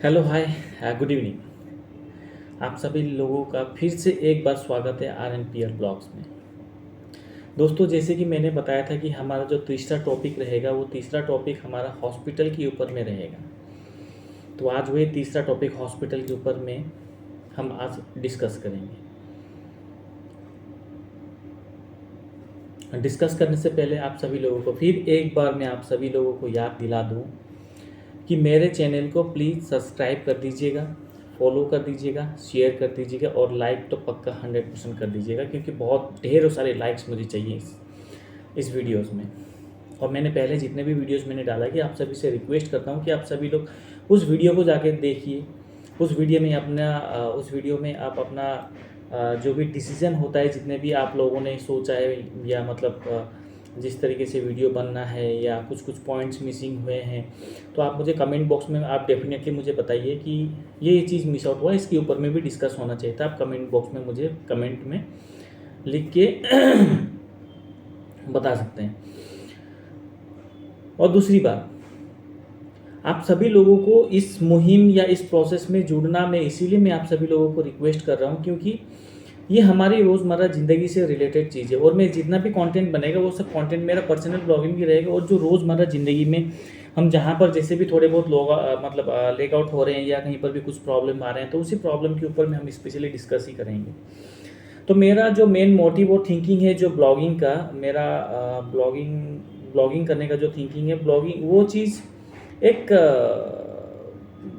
Hello hi good evening. आप सभी लोगों का फिर से एक बार स्वागत है RNPR ब्लॉग्स में। दोस्तों, जैसे कि मैंने बताया था कि हमारा जो तीसरा टॉपिक रहेगा वो तीसरा टॉपिक हमारा हॉस्पिटल के ऊपर में रहेगा। तो आज वही तीसरा टॉपिक हॉस्पिटल के ऊपर में हम आज डिस्कस करेंगे। डिस्कस करने से पहले आप सभी लोगों को फिर एक बार मैं आप सभी लोगों को याद दिला दूं कि मेरे चैनल को प्लीज़ सब्सक्राइब कर दीजिएगा, फॉलो कर दीजिएगा, शेयर कर दीजिएगा और लाइक तो पक्का 100% कर दीजिएगा, क्योंकि बहुत ढेरों सारे लाइक्स मुझे चाहिए इस वीडियोस में। और मैंने पहले जितने भी वीडियोस मैंने डाला कि आप सभी से रिक्वेस्ट करता हूँ कि आप सभी लोग उस वीडियो को जाके देखिए। उस वीडियो में आप अपना जो भी डिसीज़न होता है, जितने भी आप लोगों ने सोचा है या मतलब जिस तरीके से वीडियो बनना है या कुछ पॉइंट्स मिसिंग हुए हैं, तो आप मुझे कमेंट बॉक्स में आप डेफिनेटली मुझे बताइए कि ये चीज़ मिस आउट हुआ, इसके ऊपर में भी डिस्कस होना चाहिए था। आप कमेंट बॉक्स में मुझे कमेंट में लिख के बता सकते हैं। और दूसरी बात, आप सभी लोगों को इस मुहिम या इस प्रोसेस में जुड़ना मैं इसीलिए मैं आप सभी लोगों को रिक्वेस्ट कर रहा हूँ, क्योंकि ये हमारी रोज़मर्रा ज़िंदगी से रिलेटेड चीज़ है। और मैं जितना भी कंटेंट बनेगा वो सब कंटेंट मेरा पर्सनल ब्लॉगिंग भी रहेगा। और जो रोज़मर्रा ज़िंदगी में हम जहाँ पर जैसे भी थोड़े बहुत लोग मतलब लेक आउट हो रहे हैं या कहीं पर भी कुछ प्रॉब्लम आ रहे हैं, तो उसी प्रॉब्लम के ऊपर में हम स्पेशली डिस्कस ही करेंगे। तो मेरा जो मेन मोटिव और थिंकिंग है जो ब्लॉगिंग का, मेरा ब्लॉगिंग करने का जो थिंकिंग है, ब्लॉगिंग वो चीज़ एक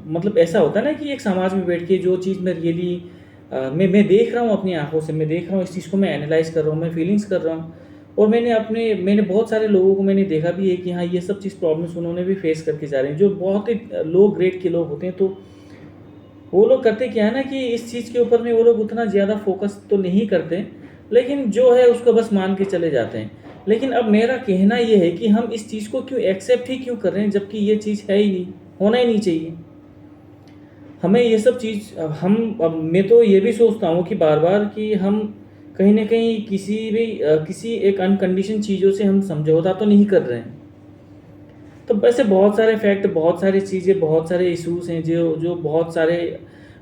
मतलब ऐसा होता है ना कि एक समाज में बैठ के जो चीज़ मैं रियली मैं देख रहा हूँ अपनी आंखों से, मैं देख रहा हूँ इस चीज़ को, मैं एनालाइज कर रहा हूँ, मैं फीलिंग्स कर रहा हूँ। और मैंने बहुत सारे लोगों को मैंने देखा भी है कि हाँ, ये सब चीज़ प्रॉब्लम्स उन्होंने भी फेस करके जा रहे हैं, जो बहुत ही लो ग्रेड के लोग होते हैं। तो वो लोग करते क्या है ना कि इस चीज़ के ऊपर में वो लोग उतना ज़्यादा फोकस तो नहीं करते, लेकिन जो है उसको बस मान के चले जाते हैं। लेकिन अब मेरा कहना ये है कि हम इस चीज़ को क्यों एक्सेप्ट ही क्यों कर रहे हैं, जबकि ये चीज़ है ही नहीं, होना ही नहीं चाहिए। हमें ये सब चीज़ अब मैं तो ये भी सोचता हूँ कि बार बार कि हम कहीं ना कहीं किसी एक अनकंडीशन चीज़ों से हम समझौता तो नहीं कर रहे हैं। तो वैसे बहुत सारे फैक्ट, बहुत सारी चीज़ें, बहुत सारे इश्यूज हैं जो जो बहुत सारे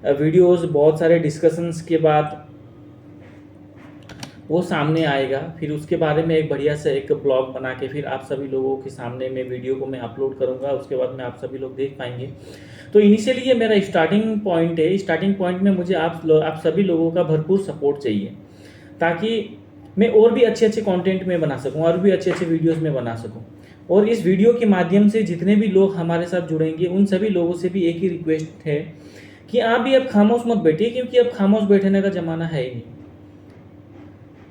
वीडियोस, बहुत सारे डिस्कशंस के बाद वो सामने आएगा। फिर उसके बारे में एक बढ़िया से एक ब्लॉग बना के फिर आप सभी लोगों के सामने में वीडियो को मैं अपलोड करूँगा। उसके बाद में आप सभी लोग देख पाएंगे। तो इनिशियली ये मेरा स्टार्टिंग पॉइंट है। स्टार्टिंग पॉइंट में मुझे आप सभी लोगों का भरपूर सपोर्ट चाहिए, ताकि मैं और भी अच्छे अच्छे कंटेंट में बना सकूं, और भी अच्छे अच्छे वीडियोस में बना सकूं। और इस वीडियो के माध्यम से जितने भी लोग हमारे साथ जुड़ेंगे, उन सभी लोगों से भी एक ही रिक्वेस्ट है कि आप भी अब खामोश मत बैठिए, क्योंकि अब खामोश बैठने का ज़माना है ही नहीं।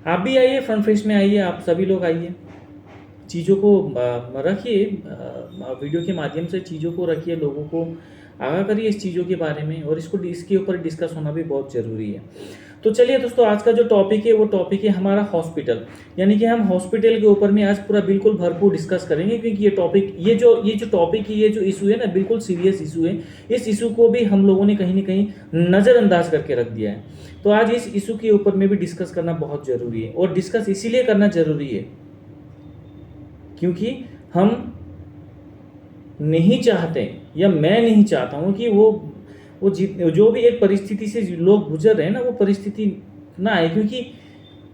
आप भी आइए, फ्रंट फेस में आइए, आप सभी लोग आइए, चीज़ों को रखिए, वीडियो के माध्यम से चीज़ों को रखिए, लोगों को आगाह करिए इस चीज़ों के बारे में। और इसके ऊपर डिस्कस होना भी बहुत ज़रूरी है। तो चलिए दोस्तों, आज का जो टॉपिक है वो टॉपिक है हमारा हॉस्पिटल। यानी कि हम हॉस्पिटल के ऊपर में आज पूरा बिल्कुल भरपूर डिस्कस करेंगे, क्योंकि ये जो टॉपिक है, ये जो इशू है ना, बिल्कुल सीरियस इशू है। इस इशू को भी हम लोगों ने कहीं ना कहीं नज़रअंदाज करके रख दिया है। तो आज इस इशू के ऊपर में भी डिस्कस करना बहुत ज़रूरी है। और डिस्कस इसीलिए करना ज़रूरी है क्योंकि हम नहीं चाहते, या मैं नहीं चाहता हूँ कि जो भी एक परिस्थिति से लोग गुजर रहे हैं ना, वो परिस्थिति ना आए। क्योंकि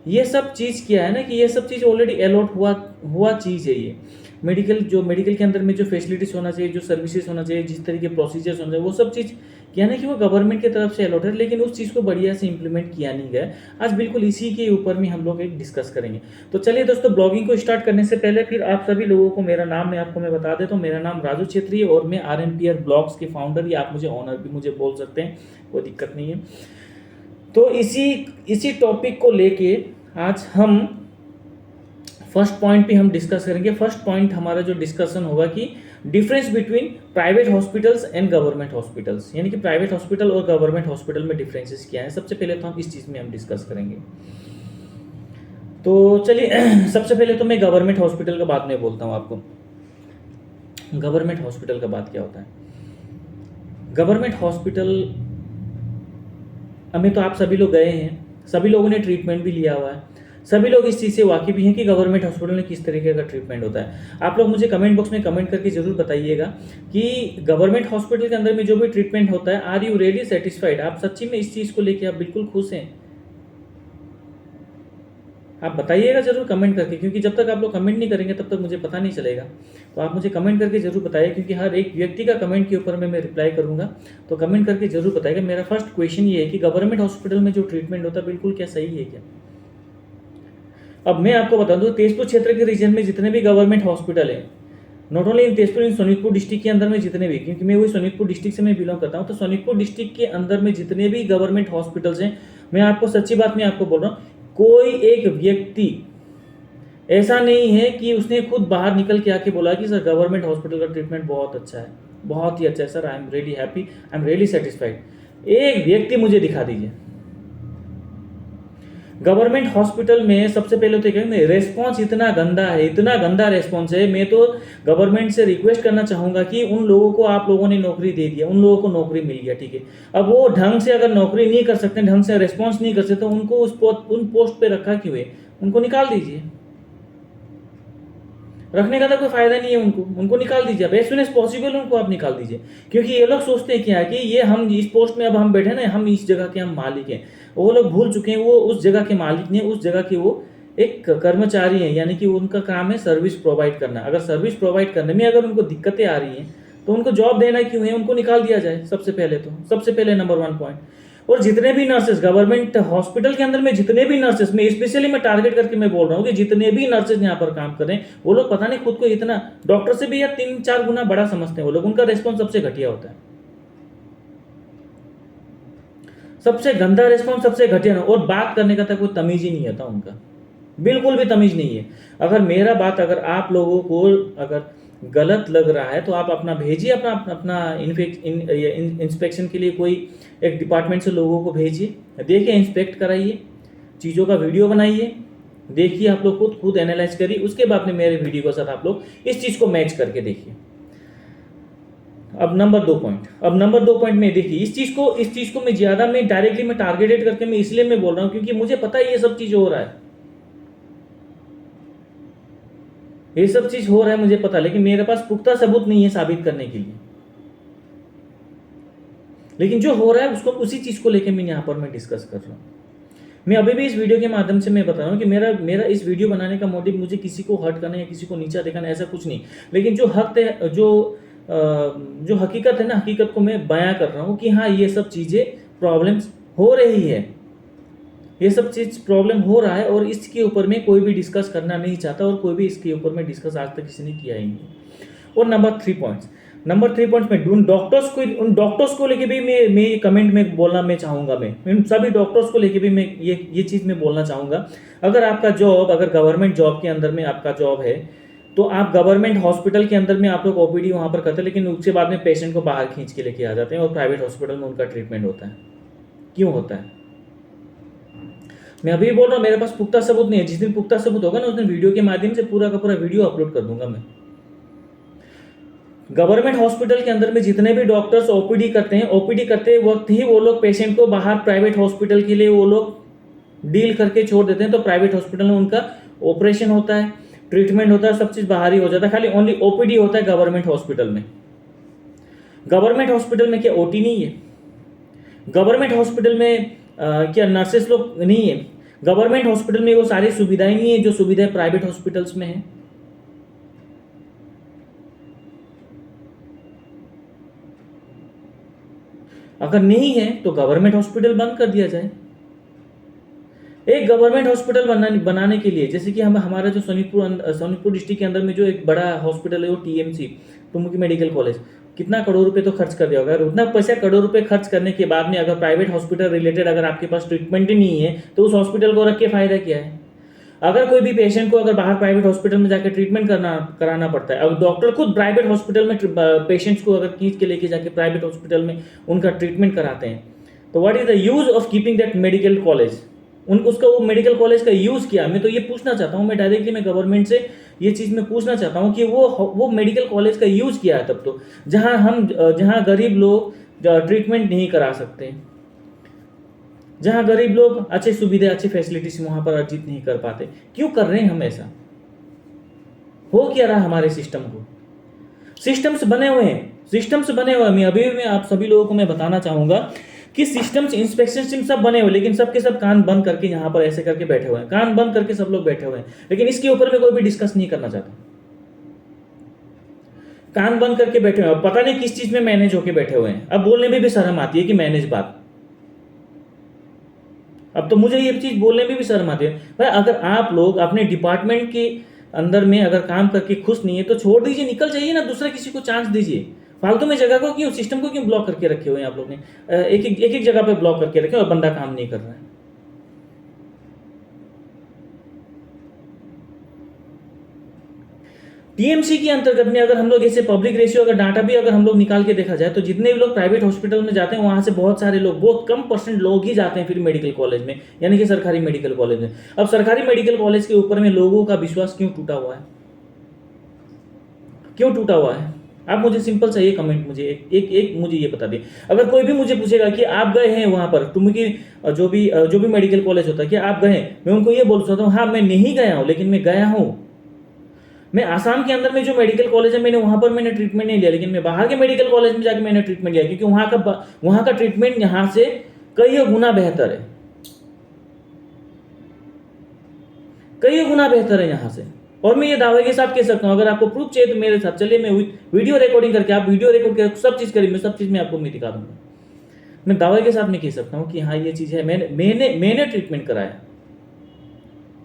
ये सब चीज़ क्या है ना कि ये सब चीज़ ऑलरेडी अलॉट हुआ चीज़ है। ये मेडिकल के अंदर में जो फैसिलिटीज़ होना चाहिए, जो सर्विसेज होना चाहिए, जिस तरीके प्रोसीजर्स होना चाहिए, वो सब चीज़ क्या है ना कि वो गवर्नमेंट की तरफ से अलॉट है, लेकिन उस चीज़ को बढ़िया से इंप्लीमेंट किया नहीं गया। आज बिल्कुल इसी के ऊपर में हम लोग एक डिस्कस करेंगे। तो चलिए दोस्तों, ब्लॉगिंग को स्टार्ट करने से पहले फिर आप सभी लोगों को मेरा नाम मैं बता देता हूँ। मेरा नाम राजू छेत्री है और मैं RNPR ब्लॉग्स के फाउंडर, या आप मुझे ऑनर भी मुझे बोल सकते हैं, कोई दिक्कत नहीं है। तो इसी टॉपिक को लेके आज हम फर्स्ट पॉइंट पे हम डिस्कस करेंगे। फर्स्ट पॉइंट हमारा जो डिस्कशन होगा कि difference between private hospitals and government hospitals, यानी कि प्राइवेट हॉस्पिटल और गवर्नमेंट हॉस्पिटल में डिफरेंसेस क्या है। सबसे पहले तो हम इस चीज़ में हम डिस्कस करेंगे। तो चलिए सबसे पहले तो मैं गवर्नमेंट हॉस्पिटल का बात में बोलता हूँ आपको। गवर्नमेंट हॉस्पिटल का बात क्या होता है। गवर्नमेंट हॉस्पिटल में तो आप सभी लोग गए हैं, सभी लोगों ने ट्रीटमेंट भी लिया हुआ है, सभी लोग इस चीज़ से वाकिफ़ भी हैं कि गवर्नमेंट हॉस्पिटल में किस तरीके का ट्रीटमेंट होता है। आप लोग मुझे कमेंट बॉक्स में कमेंट करके ज़रूर बताइएगा कि गवर्नमेंट हॉस्पिटल के अंदर में जो भी ट्रीटमेंट होता है, आर यू रियली सेटिस्फाइड? आप सच्ची में इस चीज़ को लेके आप बिल्कुल खुश हैं? आप बताइएगा ज़रूर कमेंट करके, क्योंकि जब तक आप लोग कमेंट नहीं करेंगे तब तक मुझे पता नहीं चलेगा। तो आप मुझे कमेंट करके ज़रूर बताइए, क्योंकि हर एक व्यक्ति का कमेंट के ऊपर मैं रिप्लाई करूँगा। तो कमेंट करके ज़रूर बताइएगा। मेरा फर्स्ट क्वेश्चन ये है कि गवर्नमेंट हॉस्पिटल में जो ट्रीटमेंट होता है बिल्कुल क्या सही है क्या? अब मैं आपको बता दूँ, तेजपुर क्षेत्र के रीजन में जितने भी गवर्नमेंट हॉस्पिटल है, not only in Tezpur, in Sonitpur district के अंदर में जितने भी, क्योंकि मैं वही सोनीतपुर डिस्ट्रिक्ट से मैं बिलोंग करता हूँ, तो सोनीतपुर डिस्ट्रिक्ट के अंदर में जितने भी गवर्नमेंट हॉस्पिटल्स हैं, मैं आपको सच्ची बात मैं आपको बोल रहा हूँ, कोई एक व्यक्ति ऐसा नहीं है कि उसने खुद बाहर निकल के आके बोला कि सर गवर्नमेंट हॉस्पिटल का ट्रीटमेंट बहुत अच्छा है, बहुत ही अच्छा है sir, I am really happy, I am really satisfied. एक व्यक्ति मुझे दिखा दीजिए। गवर्नमेंट हॉस्पिटल में सबसे पहले तो क्या रेस्पॉन्स इतना गंदा है, इतना गंदा रेस्पॉन्स है। मैं तो गवर्नमेंट से रिक्वेस्ट करना चाहूँगा कि उन लोगों को आप लोगों ने नौकरी दे दिया, उन लोगों को नौकरी मिल गया, ठीक है, अब वो ढंग से अगर नौकरी नहीं कर सकते, ढंग से रेस्पॉन्स नहीं कर सकते, तो उनको उन पोस्ट पे रखा क्यों है? उनको निकाल दीजिए। रखने का तो कोई फायदा नहीं है, उनको निकाल दीजिए। अब एज सुन एज पॉसिबल उनको आप निकाल दीजिए, क्योंकि ये लोग सोचते हैं क्या कि ये हम इस पोस्ट में अब हम बैठे ना, हम इस जगह के हम मालिक हैं। वो लोग भूल चुके हैं वो उस जगह के मालिक नहीं, उस जगह के वो एक कर्मचारी हैं, यानी कि उनका काम है सर्विस प्रोवाइड करना। अगर सर्विस प्रोवाइड करने में अगर उनको दिक्कतें आ रही हैं तो उनको जॉब देना क्यों है? उनको निकाल दिया जाए सबसे पहले। तो सबसे पहले नंबर 1 पॉइंट। और जितने भी नर्सेस गवर्नमेंट हॉस्पिटल के अंदर में, जितने भी नर्सेस, मैं स्पेशली मैं टारगेट करके मैं बोल रहा हूँ कि जितने भी नर्सेस यहाँ पर काम कर रहे हैं, वो लोग पता नहीं खुद को इतना डॉक्टर से भी या 3-4 गुना बड़ा समझते हैं वो लोग। उनका रेस्पॉन्स सबसे घटिया होता है, सबसे गंदा रेस्पॉन्स, सबसे घटिया। और बात करने का तो कोई तमीज ही नहीं आता उनका, बिल्कुल भी तमीज नहीं है। अगर मेरा बात अगर आप लोगों को अगर गलत लग रहा है तो आप अपना भेजिए, अपना इंस्पेक्शन के लिए कोई एक डिपार्टमेंट से लोगों को भेजिए, देखिए, इंस्पेक्ट कराइए, चीज़ों का वीडियो बनाइए, देखिए, आप लोग खुद एनालाइज करिए। उसके बाद में मेरे वीडियो के साथ आप लोग इस चीज़ को मैच करके देखिए। अब नंबर 2 पॉइंट में देखिए, इस चीज़ को मैं ज़्यादा मैं डायरेक्टली मैं टारगेटेड करके मैं इसलिए मैं बोल रहा हूँ क्योंकि मुझे पता है ये सब चीज़ हो रहा है, ये सब चीज हो रहा है, मुझे पता, लेकिन मेरे पास पुख्ता सबूत नहीं है साबित करने के लिए। लेकिन जो हो रहा है उसको, उसी चीज को लेकर मैं यहाँ पर मैं डिस्कस कर रहा हूँ। मैं अभी भी इस वीडियो के माध्यम से मैं बता रहा हूँ कि मेरा इस वीडियो बनाने का मोटिव मुझे किसी को हर्ट करना या किसी को नीचा दिखाना, ऐसा कुछ नहीं। लेकिन जो हक है, जो हकीकत है ना, हकीकत को मैं बयां कर रहा हूँ कि हाँ, ये सब चीज़ें प्रॉब्लम्स हो रही है, ये सब चीज़ प्रॉब्लम हो रहा है, और इसके ऊपर में कोई भी डिस्कस करना नहीं चाहता, और कोई भी इसके ऊपर में डिस्कस आज तक किसी ने किया ही नहीं। और नंबर 3 पॉइंट्स में उन डॉक्टर्स को लेके भी मैं कमेंट में बोलना मैं चाहूँगा, मैं इन सभी डॉक्टर्स को लेके भी मैं ये चीज़ मैं बोलना चाहूँगा। अगर आपका जॉब, अगर गवर्नमेंट जॉब के अंदर में आपका जॉब है, तो आप गवर्नमेंट हॉस्पिटल के अंदर में आप लोग ओपीडी वहाँ पर करते हैं, लेकिन उसके बाद में पेशेंट को बाहर खींच के लेके आ जाते हैं और प्राइवेट हॉस्पिटल में उनका ट्रीटमेंट होता है। क्यों होता है? मैं अभी बोल रहा हूँ, मेरे पास पुख्ता सबूत नहीं है। जिस दिन पुख्ता सबूत होगा ना, उस दिन वीडियो के माध्यम से पूरा का पूरा वीडियो अपलोड कर दूंगा मैं। गवर्नमेंट हॉस्पिटल के अंदर में जितने भी डॉक्टर्स ओपीडी करते हैं, ओपीडी करते वक्त ही वो लोग पेशेंट को बाहर प्राइवेट हॉस्पिटल के लिए वो लोग डील करके छोड़ देते हैं। तो प्राइवेट हॉस्पिटल में उनका ऑपरेशन होता है, ट्रीटमेंट होता है, सब चीज़ बाहर ही हो जाता है, खाली ओनली ओपीडी होता है गवर्नमेंट हॉस्पिटल में। गवर्नमेंट हॉस्पिटल में क्या ओटी नहीं है? गवर्नमेंट हॉस्पिटल में क्या नर्सेस लोग नहीं है? गवर्नमेंट हॉस्पिटल में वो सारी सुविधाएं नहीं है जो सुविधाएं प्राइवेट हॉस्पिटल्स में है। अगर नहीं है तो गवर्नमेंट हॉस्पिटल बंद कर दिया जाए। एक गवर्नमेंट हॉस्पिटल बनाने के लिए, जैसे कि हमारा जो सोनीतपुर डिस्ट्रिक्ट के अंदर में जो एक बड़ा हॉस्पिटल है वो टीएमसी, टुमुकी मेडिकल कॉलेज, कितना करोड़ रुपए तो खर्च कर दिया होगा। उतना पैसा करोड़ रुपए खर्च करने के बाद में अगर प्राइवेट हॉस्पिटल रिलेटेड अगर आपके पास ट्रीटमेंट ही नहीं है तो उस हॉस्पिटल को रख के फायदा क्या है? अगर कोई भी पेशेंट को अगर बाहर प्राइवेट हॉस्पिटल में जाकर ट्रीटमेंट कराना पड़ता है, अब डॉक्टर खुद प्राइवेट हॉस्पिटल में पेशेंट्स को अगर खींच के लेके जाके प्राइवेट हॉस्पिटल में उनका ट्रीटमेंट कराते हैं, तो what is the use of keeping that medical college? उसका वो मेडिकल कॉलेज का यूज क्या? मैं तो ये पूछना चाहता हूँ, मैं डायरेक्टली मैं गवर्नमेंट से ये चीज़ मैं पूछना चाहता हूँ कि वो मेडिकल कॉलेज का यूज किया है तब तो, जहाँ गरीब लोग ट्रीटमेंट नहीं करा सकते, जहाँ गरीब लोग अच्छी सुविधा अच्छी फैसिलिटीज वहाँ पर अर्जित नहीं कर पाते। क्यों कर रहे हैं हम ऐसा? हो क्या रहा हमारे सिस्टम को? सिस्टम्स बने हुए हैं, सिस्टम्स बने हुए हैं। मैं आप सभी लोगों को मैं बताना चाहूँगा कि सिस्टम्स, इंस्पेक्शन सिस्टम सब बने हुए, लेकिन सबके सब कान बंद करके यहाँ पर ऐसे करके बैठे हुए हैं, कान बंद करके सब लोग बैठे हुए हैं। लेकिन इसके ऊपर में कोई भी डिस्कस नहीं करना चाहता, कान बंद करके बैठे हुए हैं, पता नहीं किस चीज में मैनेज होके बैठे हुए हैं। अब बोलने में भी शर्म आती है कि मैनेज बात, अब तो मुझे ये चीज बोलने में भी शर्म आती है। भाई अगर आप लोग अपने डिपार्टमेंट के अंदर में अगर काम करके खुश नहीं है तो छोड़ दीजिए, निकल जाइए ना, दूसरे किसी को चांस दीजिए। फालतू में जगह को क्यों, सिस्टम को क्यों ब्लॉक करके रखे हुए हैं आप लोग ने? एक एक जगह पे ब्लॉक करके रखे और बंदा काम नहीं कर रहा है। टीएमसी के अंतर्गत में अगर हम लोग ऐसे पब्लिक रेशियो अगर डाटा भी अगर हम लोग निकाल के देखा जाए तो जितने भी लोग प्राइवेट हॉस्पिटल में जाते हैं वहां से बहुत सारे लोग, बहुत कम परसेंट लोग ही जाते हैं फिर मेडिकल कॉलेज में, यानी कि सरकारी मेडिकल कॉलेज में। अब सरकारी मेडिकल कॉलेज के ऊपर में लोगों का विश्वास क्यों टूटा हुआ है? क्यों टूटा हुआ है? आप मुझे सिंपल सा ये कमेंट मुझे एक मुझे ये बता दिए। अगर कोई भी मुझे पूछेगा कि आप गए हैं वहां पर, तुम की जो भी मेडिकल कॉलेज होता है, कि आप गए हैं, मैं उनको ये बोल सकता हूँ हाँ मैं नहीं गया हूँ, लेकिन मैं गया हूँ। मैं आसाम के अंदर में जो मेडिकल कॉलेज है मैंने वहां पर मैंने ट्रीटमेंट नहीं लिया, लेकिन मैं बाहर के मेडिकल कॉलेज में जाकर मैंने ट्रीटमेंट लिया, क्योंकि वहां का ट्रीटमेंट यहाँ से कई गुना बेहतर है, कई गुना बेहतर है यहाँ से। और मैं ये दावे के साथ कह सकता हूँ, अगर आपको प्रूफ चाहिए तो मेरे साथ चलिए, मैं वीडियो रिकॉर्डिंग करके, आप वीडियो रिकॉर्ड करके सब चीज करिए, मैं सब चीज में आपको मैं दिखा दूंगा। मैं दावे के साथ में कह सकता हूँ कि हाँ ये चीज है, मैंने ट्रीटमेंट कराया,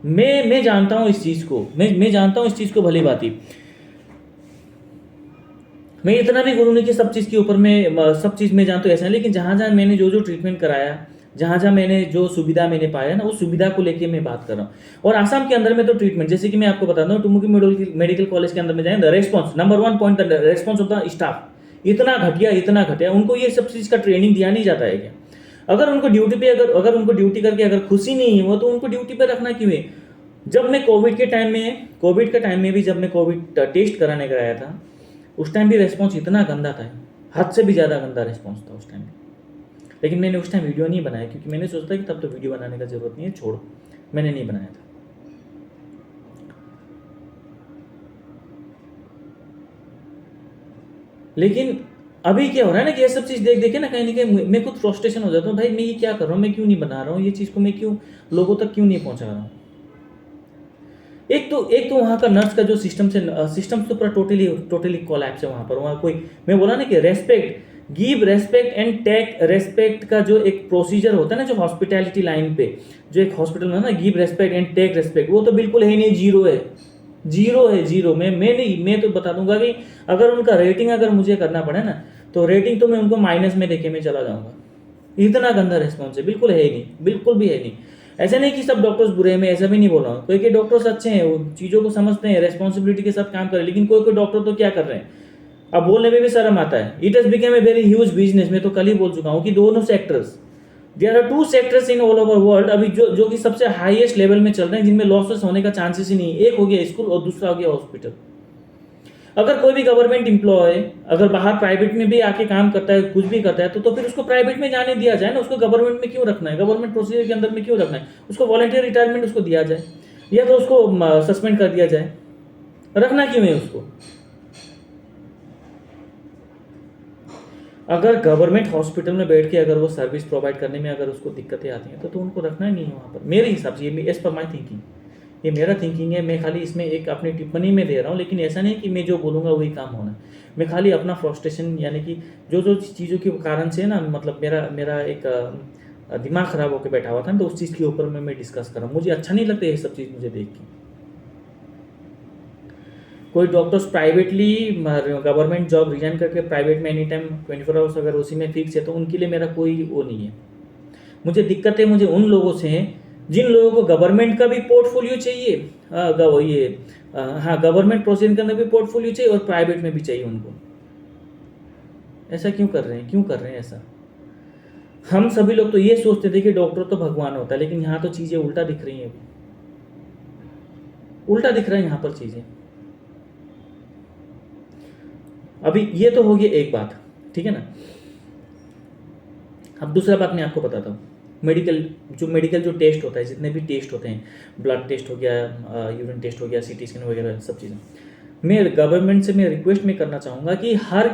मैं जानता हूँ इस चीज को, मैं जानता हूँ इस चीज को भली भांति। मैं इतना भी गुरु नहीं कि सब चीज़ के ऊपर में सब चीज़ मैं जानता हूँ ऐसा है, लेकिन जहाँ जहाँ मैंने जो ट्रीटमेंट कराया, जहाँ जहाँ मैंने जो सुविधा मैंने पाया ना, उस सुविधा को लेके मैं बात कर रहा हूँ। और आसाम के अंदर में तो ट्रीटमेंट, जैसे कि मैं आपको बताता हूँ, टुमुकी मेडिकल कॉलेज के अंदर में जाए, response number 1 point, response of the staff इतना घटिया, उनको ये सब चीज़ का ट्रेनिंग दिया नहीं जाता है क्या? अगर उनको ड्यूटी पे अगर उनको ड्यूटी करके अगर खुशी नहीं है वो, तो उनको ड्यूटी पे रखना क्यों है? जब मैं कोविड के टाइम में भी जब मैं कोविड टेस्ट कराने गया था, उस टाइम भी रेस्पॉन्स इतना गंदा था, हद से भी ज़्यादा गंदा रेस्पॉन्स था उस टाइम। लेकिन मैंने उस टाइम वीडियो नहीं बनाया, क्योंकि मैंने सोचा कि तब तो वीडियो बनाने का ज़रूरत नहीं है, छोड़ो, मैंने नहीं बनाया था। लेकिन अभी क्या हो रहा है ना कि ये सब चीज़ देख देखे ना कहीं ना कहीं मैं खुद फ्रस्ट्रेशन हो जाता हूँ, भाई मैं ये क्या कर रहा हूँ, मैं क्यों नहीं बना रहा हूँ ये चीज़ को, मैं क्यों लोगों तक क्यों नहीं पहुँचा रहा हूँ। एक तो वहाँ का नर्स का जो सिस्टम तो पूरा टोटली कोलैप्स है वहाँ पर। वहाँ कोई, मैं बोला ना कि respect, give respect and take respect का जो एक प्रोसीजर होता है ना, जो हॉस्पिटैलिटी लाइन पे जो एक हॉस्पिटल में ना, give respect and take respect, वो तो बिल्कुल है नहीं, जीरो है, जीरो है, जीरो। मैं तो बता दूंगा कि अगर उनका रेटिंग अगर मुझे करना पड़े ना, तो रेटिंग तो मैं उनको माइनस में देके मैं चला जाऊंगा। इतना गंदा रेस्पॉन्स है, बिल्कुल है ही नहीं, बिल्कुल भी है नहीं। ऐसा नहीं कि सब डॉक्टर्स बुरे हैं, मैं ऐसा भी नहीं बोल रहा हूँ, कोई डॉक्टर्स अच्छे हैं, वो चीज़ों को समझते हैं, रेस्पॉन्सिबिलिटी के साथ काम करें, लेकिन कोई डॉक्टर तो क्या कर रहे हैं, अब बोलने में भी शर्म आता है। It has become a very huge business. मैं तो कल ही बोल चुका हूँ कि दोनों sectors, there are 2 sectors in all over world अभी जो कि सबसे हाईएस्ट लेवल में चल रहे हैं, जिनमें लॉसेस होने का चांसेस ही नहीं है। एक हो गया स्कूल और दूसरा हो गया हॉस्पिटल। अगर कोई भी गवर्नमेंट एम्प्लॉय अगर बाहर प्राइवेट में भी आके काम करता है, कुछ भी करता है, तो फिर उसको प्राइवेट में जाने दिया जाए ना, उसको गवर्नमेंट में क्यों रखना है, गवर्नमेंट प्रोसीजर के अंदर में क्यों रखना है? उसको वॉलंटियर रिटायरमेंट उसको दिया जाए, या तो उसको सस्पेंड कर दिया जाए, रखना क्यों है उसको? अगर गवर्नमेंट हॉस्पिटल में बैठ के अगर वो सर्विस प्रोवाइड करने में अगर उसको दिक्कतें आती हैं, तो उनको रखना ही नहीं है वहाँ पर, मेरे हिसाब से। ये एज पर माई थिंकिंग, ये मेरा थिंकिंग है। मैं खाली इसमें एक अपनी टिप्पणी में दे रहा हूँ, लेकिन ऐसा नहीं कि मैं जो बोलूँगा वही काम होना है। मैं खाली अपना फ्रस्ट्रेशन, यानी कि जो चीज़ों के कारण से ना, मतलब मेरा एक दिमाग ख़राब होकर बैठा हुआ था, तो उस चीज़ के ऊपर मैं डिस्कस कर रहा हूँ। मुझे अच्छा नहीं लगता ये सब चीज़ मुझे देख के। कोई doctors privately government job resign करके प्राइवेट में एनी टाइम 24 आवर्स अगर उसी में फिक्स है, तो उनके लिए मेरा कोई वो नहीं है। मुझे दिक्कतें मुझे उन लोगों से हैं जिन लोगों को गवर्नमेंट का भी पोर्टफोलियो चाहिए, गवर्नमेंट प्रोसीजर के अंदर भी पोर्टफोलियो चाहिए और प्राइवेट में भी चाहिए उनको। ऐसा क्यों कर रहे हैं, क्यों कर रहे हैं ऐसा? हम सभी लोग तो ये सोचते थे कि डॉक्टर तो भगवान होता है, लेकिन यहाँ तो चीज़ें उल्टा दिख रही हैं, उल्टा दिख रहा है यहाँ पर चीज़ें। अभी ये तो हो गई एक बात, ठीक है ना। अब दूसरा बात मैं आपको बताता हूँ। मेडिकल जो टेस्ट होता है, जितने भी टेस्ट होते हैं, ब्लड टेस्ट हो गया, यूरिन टेस्ट हो गया, सीटी स्कैन वगैरह सब चीज़ें, मैं गवर्नमेंट से मैं रिक्वेस्ट में करना चाहूँगा कि हर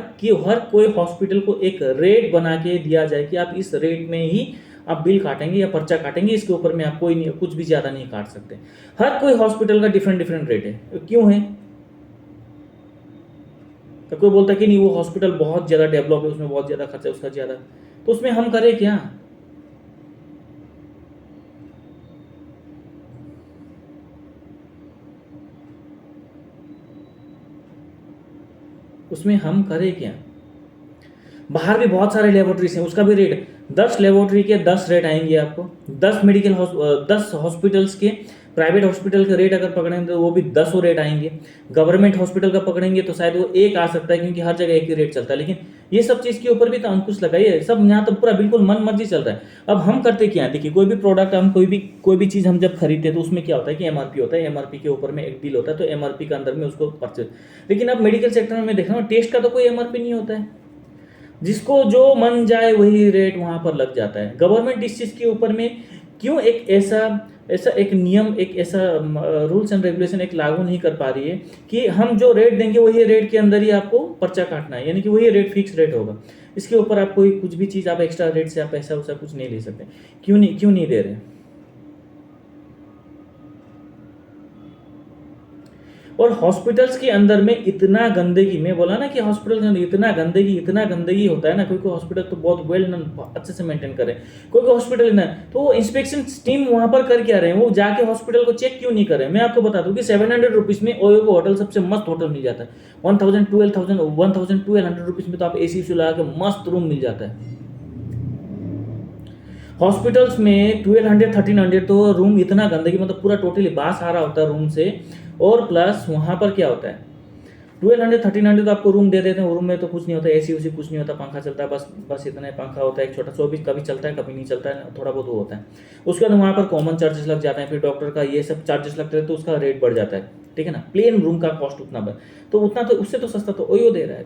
कोई हॉस्पिटल को एक रेट बना के दिया जाए कि आप इस रेट में ही आप बिल काटेंगे या पर्चा काटेंगे, इसके ऊपर में आप कोई नहीं, कुछ भी ज़्यादा नहीं काट सकते। हर कोई हॉस्पिटल का डिफरेंट रेट है। क्यों है? तो कोई बोलता है कि नहीं वो हॉस्पिटल बहुत ज़्यादा डेवलप है, उसमें बहुत ज़्यादा खर्चा है, उसका ज़्यादा, तो उसमें हम करें क्या? उसमें हम करें क्या? बाहर भी बहुत सारे लेबोरेटरीज हैं, उसका भी रेट 10 लेबोरेटरी के 10 रेट आएंगे आपको। 10 हॉस्पिटल्स के, प्राइवेट हॉस्पिटल के रेट अगर पकड़ेंगे तो वो भी 10 रेट आएंगे। गवर्नमेंट हॉस्पिटल का पकड़ेंगे तो शायद वो एक आ सकता है, क्योंकि हर जगह एक ही रेट चलता है। लेकिन ये सब चीज़ के ऊपर भी तो अंकुश लगाइए। सब यहाँ तो पूरा बिल्कुल मन मर्जी चल रहा है। अब हम करते क्या है, देखिए कोई भी प्रोडक्ट हम कोई भी चीज़ हम जब खरीदते हैं तो उसमें क्या होता है कि एमआरपी होता है, एमआरपी के ऊपर में एक बिल होता है, तो एमआरपी के अंदर में उसको परचेज। लेकिन अब मेडिकल सेक्टर में देख रहा हूँ टेस्ट का तो कोई एमआरपी नहीं होता है, जिसको जो मन जाए वही रेट वहां पर लग जाता है। गवर्नमेंट इस चीज़ के ऊपर में क्यों एक ऐसा एक नियम, एक ऐसा रूल्स एंड रेगुलेशन एक लागू नहीं कर पा रही है कि हम जो रेट देंगे वही रेट के अंदर ही आपको पर्चा काटना है, यानी कि वही रेट फिक्स रेट होगा, इसके ऊपर आप कोई कुछ भी चीज़ आप एक्स्ट्रा रेट से आप पैसा वैसा कुछ नहीं ले सकते। क्यों नहीं दे रहे? और हॉस्पिटल्स के अंदर में इतना गंदगी, मैं बोला ना कि हॉस्पिटल के अंदर इतना गंदगी होता है ना। कोई हॉस्पिटल तो बहुत वेल अच्छे से मेंटेन करे, कोई हॉस्पिटल ना, तो वो इंस्पेक्शन टीम वहां पर कर क्या रहे हैं, वो जाके हॉस्पिटल को चेक क्यों नहीं कर रहे? मैं आपको बता दूं कि 700 रुपीज़ में ओयो को होटल सबसे मस्त होटल मिल जाता है। 1200 रुपीज़ में तो आप AC लगा के मस्त रूम मिल जाता है। हॉस्पिटल्स में 1200-1300 तो रूम इतना गंदगी, मतलब पूरा टोटली बास आ रहा होता है रूम से। और प्लस वहाँ पर क्या होता है, 1200-1300 तो आपको रूम दे देते हैं, रूम में तो कुछ नहीं होता, AC उसी कुछ नहीं होता, पंखा चलता है, बस इतना ही पंखा होता है, एक छोटा 24, कभी चलता है कभी नहीं चलता है, थोड़ा बहुत वो होता है। उसके बाद वहाँ पर कॉमन चार्जेस लग जाते हैं, फिर डॉक्टर का ये सब चार्जेस लगते हैं, तो उसका रेट बढ़ जाता है, ठीक है ना। प्लेन रूम का कॉस्ट उतना बढ़, तो उतना तो उससे तो सस्ता तो ओयो दे रहा है।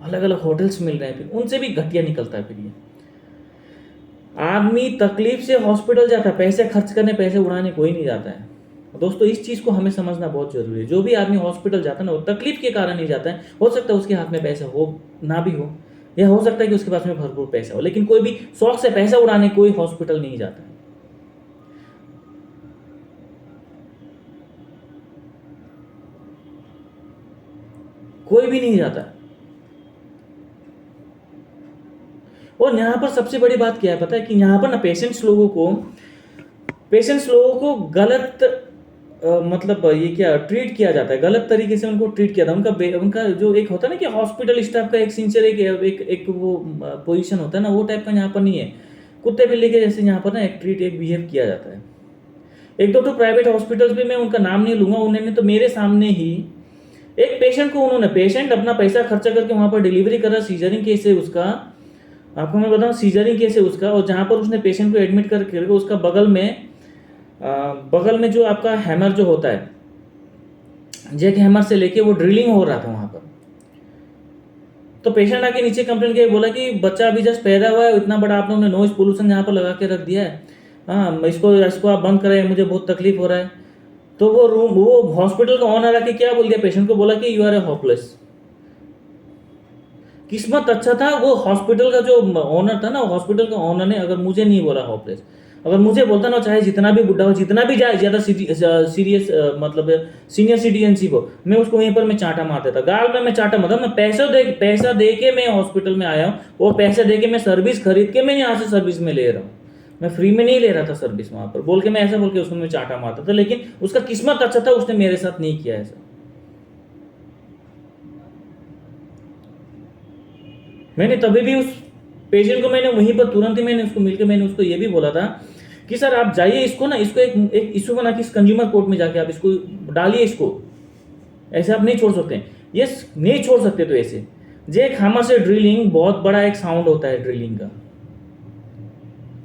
अलग अलग होटल्स मिल रहे हैं, फिर उनसे भी घटिया निकलता है। फिर ये आदमी तकलीफ से हॉस्पिटल जाता है, पैसे खर्च करने, पैसे उड़ाने कोई नहीं जाता है। दोस्तों इस चीज़ को हमें समझना बहुत जरूरी है। जो भी आदमी हॉस्पिटल जाता है ना, वो तकलीफ के कारण ही जाता है। हो सकता है उसके हाथ में पैसा हो ना भी हो, या हो सकता है कि उसके पास में भरपूर पैसा हो, लेकिन कोई भी शौक से पैसा उड़ाने कोई हॉस्पिटल नहीं जाता है। कोई भी नहीं जाता। और यहाँ पर सबसे बड़ी बात क्या है पता है, कि यहाँ पर ना पेशेंट्स लोगों को गलत मतलब ये क्या ट्रीट किया जाता है, गलत तरीके से उनको ट्रीट किया जाता है। उनका जो एक होता है ना कि हॉस्पिटल स्टाफ का एक सिंसियर एक वो पोजीशन होता है ना, वो टाइप का यहाँ पर नहीं है। कुत्ते बिल्ली के जैसे यहाँ पर ना एक बिहेव किया जाता है। एक दो तो प्राइवेट हॉस्पिटल्स भी, मैं उनका नाम नहीं लूंगा, उन्होंने तो मेरे सामने ही एक पेशेंट अपना पैसा खर्चा करके वहां पर डिलीवरी करा, सीजरिंग केस है उसका, आपको मैं बताऊं सीजरिंग केस है उसका। और जहां पर उसने पेशेंट को एडमिट करके उसका बगल में जो आपका हैमर जो होता है, जैक हैमर से लेके वो ड्रिलिंग हो रहा था वहां पर। तो पेशेंट आके नीचे कंप्लेन किया, बोला कि बच्चा अभी जस्ट पैदा हुआ है, इतना बड़ा आप लोगों ने नॉइज पोल्यूशन यहाँ पर लगा के रख दिया है, हाँ इसको आप बंद करें, मुझे बहुत तकलीफ हो रहा है। तो वो हॉस्पिटल का ऑनर आके क्या बोल दिया पेशेंट को, बोला कि यू आर ए होपलेस। किस्मत अच्छा था वो हॉस्पिटल का जो ओनर था ना, हॉस्पिटल का ओनर ने अगर मुझे नहीं बोला होपलेस, अगर मुझे बोलता ना, चाहे जितना भी बुढ़ा हो, जितना भी जाए ज्यादा सीरियस मतलब सीनियर सिटीजनशिप हो, मैं उसको वहीं पर मैं चांटा मार देता, गाल में मैं चांटा मारता। मैं पैसा दे के मैं हॉस्पिटल में आया हूँ, और पैसा दे के मैं सर्विस खरीद के मैं यहाँ से सर्विस में ले रहा हूँ, मैं फ्री में नहीं ले रहा था सर्विस वहां पर, बोल के मैं ऐसा बोल के उसको मैं चांटा मारता था। लेकिन उसका किस्मत अच्छा था, उसने मेरे साथ नहीं किया ऐसा। मैंने तभी भी उस पेशेंट को मैंने वहीं पर तुरंत ही मैंने उसको मिलकर मैंने उसको ये भी बोला था कि सर आप जाइए, इसको ना, इसको एक इशू बना के कंज्यूमर कोर्ट में जाके आप इसको डालिए, इसको ऐसे आप नहीं छोड़ सकते। ये नहीं छोड़ सकते। तो ऐसे जैक हैमर से ड्रिलिंग बहुत बड़ा एक साउंड होता है ड्रिलिंग का,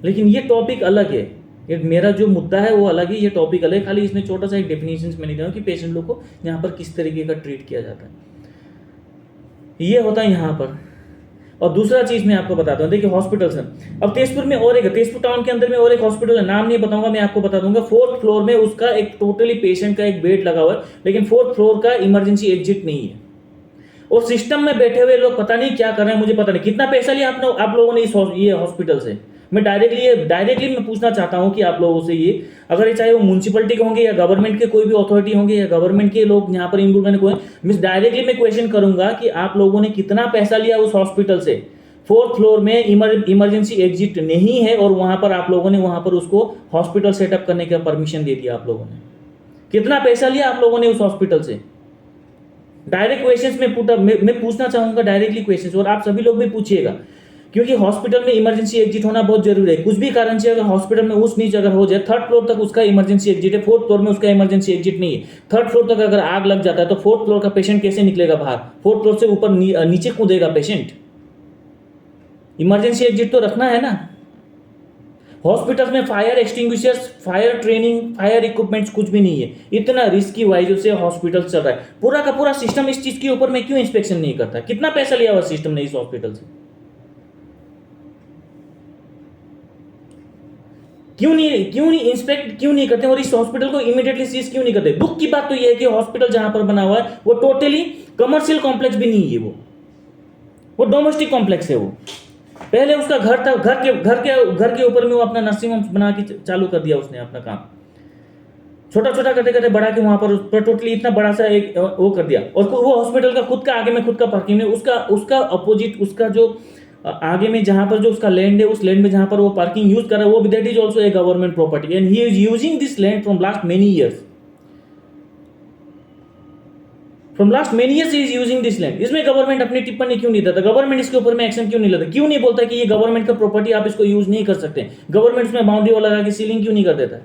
लेकिन ये टॉपिक अलग है। ये मेरा जो मुद्दा है वो अलग है, ये टॉपिक अलग है। खाली इसमें छोटा सा एक डेफिनेशन मैंने दिया कि पेशेंट लोग को यहाँ पर किस तरीके का ट्रीट किया जाता है, ये होता है यहाँ पर। और दूसरा चीज मैं आपको बताता हूँ, देखिए हॉस्पिटल्स हैं, अब तेजपुर में और एक, तेजपुर टाउन के अंदर में और एक हॉस्पिटल है, नाम नहीं बताऊंगा, मैं आपको बता दूंगा। 4th फ्लोर में उसका एक टोटली पेशेंट का एक बेड लगा हुआ है, लेकिन 4th फ्लोर का इमरजेंसी एग्जिट नहीं है। और सिस्टम में बैठे हुए लोग पता नहीं क्या कर रहे हैं, मुझे पता नहीं कितना पैसा लिया आप लोगों ने इस ये हॉस्पिटल से। मैं डायरेक्टली मैं पूछना चाहता हूं कि आप लोगों से ये, अगर ये चाहे वो म्यूनसिपलिटी के होंगे या गवर्नमेंट के कोई भी अथॉरिटी होंगे या गवर्नमेंट के लोग यहाँ पर इन्वॉल्व करने को, मैं डायरेक्टली मैं क्वेश्चन करूंगा कि आप लोगों ने कितना पैसा लिया उस हॉस्पिटल से। 4th फ्लोर में इमरजेंसी एग्जिट नहीं है और वहां पर आप लोगों ने वहां पर उसको हॉस्पिटल सेटअप करने का परमिशन दे दिया। आप लोगों ने कितना पैसा लिया आप लोगों ने उस हॉस्पिटल से? डायरेक्ट क्वेश्चंस मैं पूछना चाहूंगा, डायरेक्टली क्वेश्चंस, और आप सभी लोग भी पूछिएगा, क्योंकि हॉस्पिटल में इमरजेंसी एग्जिट होना बहुत जरूरी है। कुछ भी कारण से अगर हॉस्पिटल में ऊंच नीच अगर हो जाए, 3rd फ्लोर तक उसका इमरजेंसी एग्जिट है, 4th फ्लोर में उसका इमरजेंसी एग्जिट नहीं है, 3rd फ्लोर तक अगर आग लग जाता है तो 4th फ्लोर का पेशेंट कैसे निकलेगा बाहर? 4th फ्लोर से ऊपर नीचे कूदेगा पेशेंट? इमरजेंसी एग्जिट तो रखना है ना। हॉस्पिटल में fire extinguishers, fire training, fire equipments कुछ भी नहीं है। इतना रिस्की वाइज से हॉस्पिटल चल रहा है, पूरा का पूरा सिस्टम इस चीज के ऊपर में क्यों इंस्पेक्शन नहीं करता? कितना पैसा लिया हुआ सिस्टम ने इस हॉस्पिटल से? क्यों नहीं इंस्पेक्ट क्यों नहीं करते और इस हॉस्पिटल को इमीडिएटली सीज क्यों नहीं करते? दुख की बात तो यह है कि हॉस्पिटल जहां पर बना हुआ है वो टोटली कमर्शियल कॉम्प्लेक्स भी नहीं है, वो डोमेस्टिक कॉम्प्लेक्स है। वो पहले उसका घर था, घर के ऊपर में वो अपना नर्सिंग होम बना के चालू कर दिया उसने अपना काम, छोटा छोटा करते करते बड़ा के वहां पर टोटली इतना बड़ा सा एक वो कर दिया। और वो हॉस्पिटल का खुद का आगे में खुद का पार्किंग है, उसका अपोजिट, उसका जो आगे में जहां पर जो उसका लैंड है, उस लैंड में जहां पर वो पार्किंग यूज कर रहा है, वो that is also a government property and he is using this land from last many years. From last many years is using this land. इसमें गवर्नमेंट अपनी टिप्पणी क्यों नहीं देता? गवर्नमेंट इसके ऊपर में एक्शन क्यों नहीं लेता? क्यों नहीं बोलता कि ये गवर्नमेंट का प्रॉपर्टी, आप इसको यूज नहीं कर सकते? गवर्नमेंट इसमें बाउंड्री वाला लगा के सीलिंग क्यों नहीं कर देता?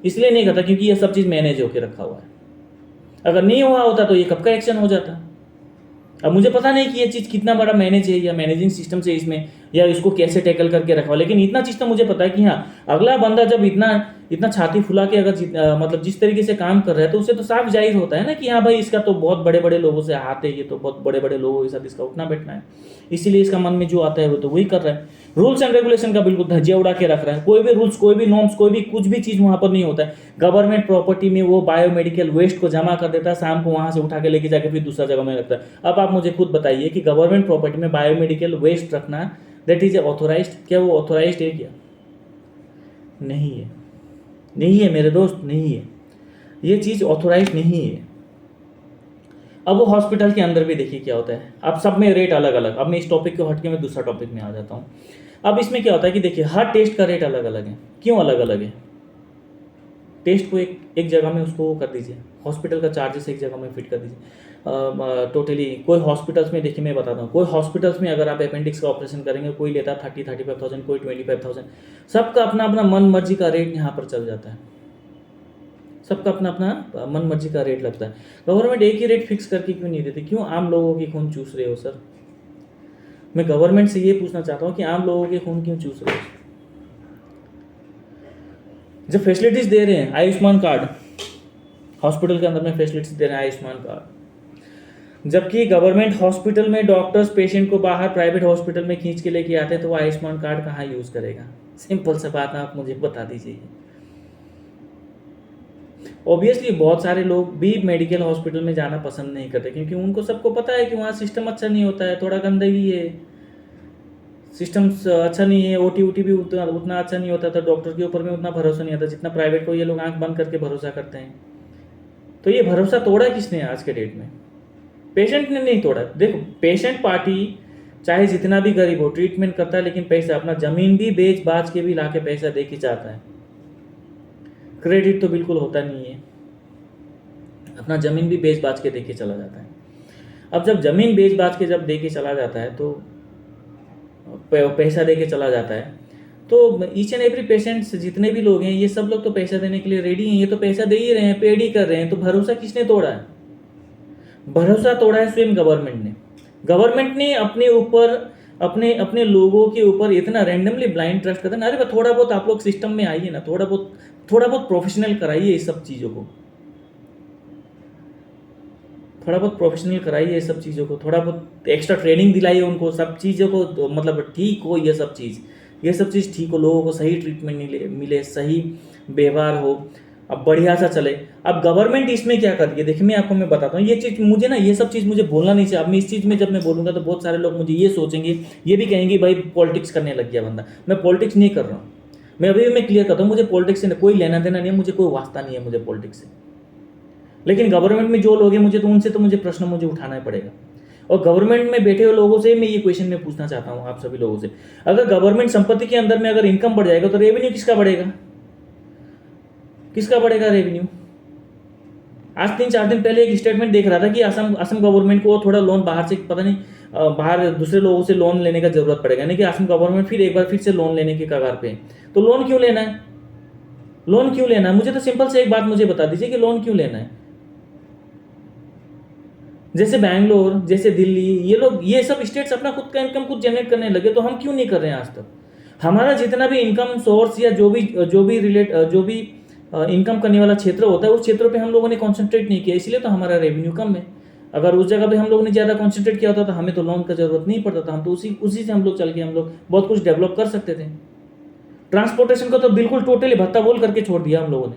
इसलिए नहीं करता क्योंकि ये सब चीज मैनेज होकर रखा हुआ है। अगर नहीं हुआ होता तो ये कब का एक्शन हो जाता। अब मुझे पता नहीं कि ये चीज कितना बड़ा मैनेज है या मैनेजिंग सिस्टम से इसमें, या इसको कैसे टैकल करके रखा, लेकिन इतना चीज तो मुझे पता है कि हाँ, अगला बंदा जब इतना छाती फुला के अगर मतलब जिस तरीके से काम कर रहा है तो उससे तो साफ जाहिर होता है ना कि हाँ भाई, इसका तो बहुत बड़े बड़े लोगों से हाथ है, ये तो बहुत बड़े बड़े लोगों के साथ इसका उठना बैठना है, इसीलिए इसका मन में जो आता है वो तो वही कर रहा है। रूल्स एंड रेगुलेशन का बिल्कुल धज्जिया उड़ा के रख रहा है। कोई भी रूल्स, कोई भी नॉर्म्स, कोई भी कुछ भी चीज वहां पर नहीं होता है। गवर्नमेंट प्रॉपर्टी में वो बायोमेडिकल वेस्ट को जमा कर देता है, शाम को वहां से उठा के लेके जाके फिर दूसरा जगह में रखता है। अब आप मुझे खुद बताइए कि गवर्नमेंट प्रॉपर्टी में बायोमेडिकल वेस्ट रखना दैट इज ऑथोराइज्ड? क्या वो ऑथोराइज्ड है? क्या नहीं है? नहीं है मेरे दोस्त, नहीं है, ये चीज ऑथोराइज्ड नहीं है। अब वो हॉस्पिटल के अंदर भी देखिए क्या होता है। अब सब में रेट अलग अलग। अब मैं इस टॉपिक को हट के मैं दूसरा टॉपिक में आ जाता हूँ। अब इसमें क्या होता है कि देखिए हर टेस्ट का रेट अलग अलग है। क्यों अलग अलग है? टेस्ट को एक जगह में उसको वो कर दीजिए, हॉस्पिटल का चार्जेस एक जगह में फिट कर दीजिए टोटली। कोई हॉस्पिटल्स में देखिए, मैं बताता हूँ, कोई हॉस्पिटल्स में अगर आप अपेंडिक्स का ऑपरेशन करेंगे, कोई लेता है 30-35,000, कोई 25,000। सबका अपना अपना मन मर्जी का रेट यहाँ पर चल जाता है, सबका अपना अपना मन मर्जी का रेट लगता है। गवर्नमेंट एक ही रेट फिक्स करके क्यों नहीं देती? क्यों आम लोगों की खून चूस रहे हो सर? मैं गवर्नमेंट से ये पूछना चाहता हूँ कि आम लोगों के खून क्यों चूस रहे हो? जब फैसिलिटीज दे रहे हैं, आयुष्मान कार्ड हॉस्पिटल के अंदर में फैसिलिटीज दे रहे हैं, आयुष्मान कार्ड, जबकि गवर्नमेंट हॉस्पिटल में डॉक्टर्स पेशेंट को बाहर प्राइवेट हॉस्पिटल में खींच के लेके आते हैं, तो वो आयुष्मान कार्ड कहाँ यूज करेगा? सिंपल सा बात आप मुझे बता दीजिए। ऑब्वियसली बहुत सारे लोग भी मेडिकल हॉस्पिटल में जाना पसंद नहीं करते, क्योंकि उनको सबको पता है कि वहाँ सिस्टम अच्छा नहीं होता है, थोड़ा गंदगी है, सिस्टम अच्छा नहीं है, ओटी भी उतना अच्छा नहीं होता, तो डॉक्टर के ऊपर में उतना भरोसा नहीं आता जितना प्राइवेट को ये लोग आंख बंद करके भरोसा करते हैं। तो ये भरोसा तोड़ा किसने आज के डेट में? पेशेंट ने नहीं तोड़ा। देखो, पेशेंट पार्टी चाहे जितना भी गरीब हो ट्रीटमेंट करता है, लेकिन पैसा अपना जमीन भी बेच बाच के भी लाके पैसा दे के चाहता है। क्रेडिट तो बिल्कुल होता नहीं है, अपना जमीन भी बेच बाच के दे के चला जाता है। अब जब जमीन बेच बाच के जब दे के चला जाता है, तो पैसा दे के चला जाता है, तो ईच एंड एवरी पेशेंट्स जितने भी लोग हैं, ये सब लोग तो पैसा देने के लिए रेडी हैं, ये तो पैसा दे ही रहे हैं, पेड ही कर रहे हैं। तो भरोसा किसने तोड़ा है? भरोसा तोड़ा है स्वयं गवर्नमेंट ने। गवर्नमेंट ने अपने ऊपर, अपने लोगों के ऊपर इतना रैंडमली ब्लाइंड ट्रस्ट करते हैं। अरे थोड़ा बहुत आप लोग सिस्टम में आइए ना, थोड़ा बहुत प्रोफेशनल कराइए इस सब चीज़ों को, थोड़ा बहुत प्रोफेशनल कराइए ये सब चीज़ों को, थोड़ा बहुत एक्स्ट्रा ट्रेनिंग दिलाइए उनको, सब चीज़ों को तो मतलब ठीक हो, ये सब चीज़ ठीक हो, लोगों को सही ट्रीटमेंट मिले, सही व्यवहार हो, अब बढ़िया सा चले। अब गवर्नमेंट इसमें क्या कर रही है, देखिए मैं बताता हूँ, ये चीज़ मुझे ना, ये सब चीज़ मुझे बोलना नहीं चाहिए। अब मैं इस चीज़ में जब मैं बोलूँगा तो बहुत सारे लोग मुझे ये सोचेंगे, ये भी कहेंगे भाई पॉलिटिक्स करने लग गया बंदा। मैं पॉलिटिक्स नहीं कर रहा हूँ, मैं अभी भी मैं क्लियर करता हूँ, मुझे पॉलिटिक्स से कोई लेना देना नहीं है, मुझे कोई वास्ता नहीं है मुझे पॉलिटिक्स से। लेकिन गवर्नमेंट में जो लोग हैं मुझे तो उनसे तो मुझे प्रश्न मुझे उठाना ही पड़ेगा। और गवर्नमेंट में बैठे हुए लोगों से मैं ये क्वेश्चन मैं पूछना चाहता हूँ आप सभी लोगों से, अगर गवर्नमेंट संपत्ति के अंदर में अगर इनकम बढ़ जाएगा तो रेवेन्यू किसका बढ़ेगा, किसका बढ़ेगा रेवेन्यू? आज 3-4 दिन पहले एक स्टेटमेंट देख रहा था कि असम गवर्नमेंट को थोड़ा लोन बाहर से, पता नहीं बाहर दूसरे लोगों से लोन लेने का जरूरत पड़ेगा, यानी कि असम गवर्नमेंट फिर एक बार फिर से लोन लेने के कगार पे है। तो लोन क्यों लेना है, लोन क्यों लेना है? मुझे तो सिंपल से एक बात मुझे बता दीजिए कि लोन क्यों लेना है? जैसे बैंगलोर, जैसे दिल्ली, ये लोग, ये सब स्टेट्स अपना खुद का इनकम खुद जनरेट करने लगे, तो हम क्यों नहीं कर रहे हैं आज तक? हमारा जितना भी इनकम सोर्स या जो भी इनकम करने वाला क्षेत्र होता है, उस क्षेत्र पे हम लोगों ने कॉन्सेंट्रेट नहीं किया, इसलिए तो हमारा रेवेन्यू कम है। अगर उस जगह पे हम लोगों ने ज़्यादा कॉन्सेंट्रेट किया होता तो हमें तो लोन का जरूरत नहीं पड़ता था, हम तो उसी से हम लोग चल के हम लोग बहुत कुछ डेवलप कर सकते थे। ट्रांसपोर्टेशन का तो बिल्कुल टोटली भत्ता बोल करके छोड़ दिया हम लोगों ने,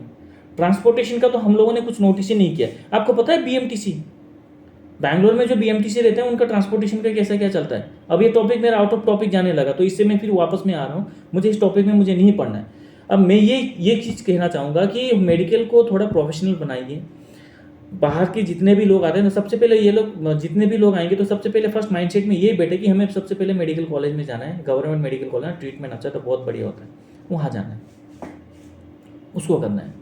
ट्रांसपोर्टेशन का तो हम लोगों ने कुछ नोटिस ही नहीं किया। आपको पता है बीएमटीसी, बैंगलोर में जो बीएमटीसी रहते हैं उनका ट्रांसपोर्टेशन का कैसा क्या चलता है? अब ये टॉपिक मेरा आउट ऑफ टॉपिक जाने लगा, तो इससे मैं फिर वापस में आ रहा हूँ, मुझे इस टॉपिक में मुझे नहीं पढ़ना है। अब मैं ये चीज़ कहना चाहूँगा कि मेडिकल को थोड़ा प्रोफेशनल बनाइए। बाहर के जितने भी लोग आते हैं ना, सबसे पहले ये लोग जितने भी लोग आएंगे तो सबसे पहले फर्स्ट माइंडसेट में ये बैठे कि हमें सबसे पहले मेडिकल कॉलेज में जाना है, गवर्नमेंट मेडिकल कॉलेज, ट्रीटमेंट अच्छा तो बहुत बढ़िया होता है, वहाँ जाना है, उसको करना है।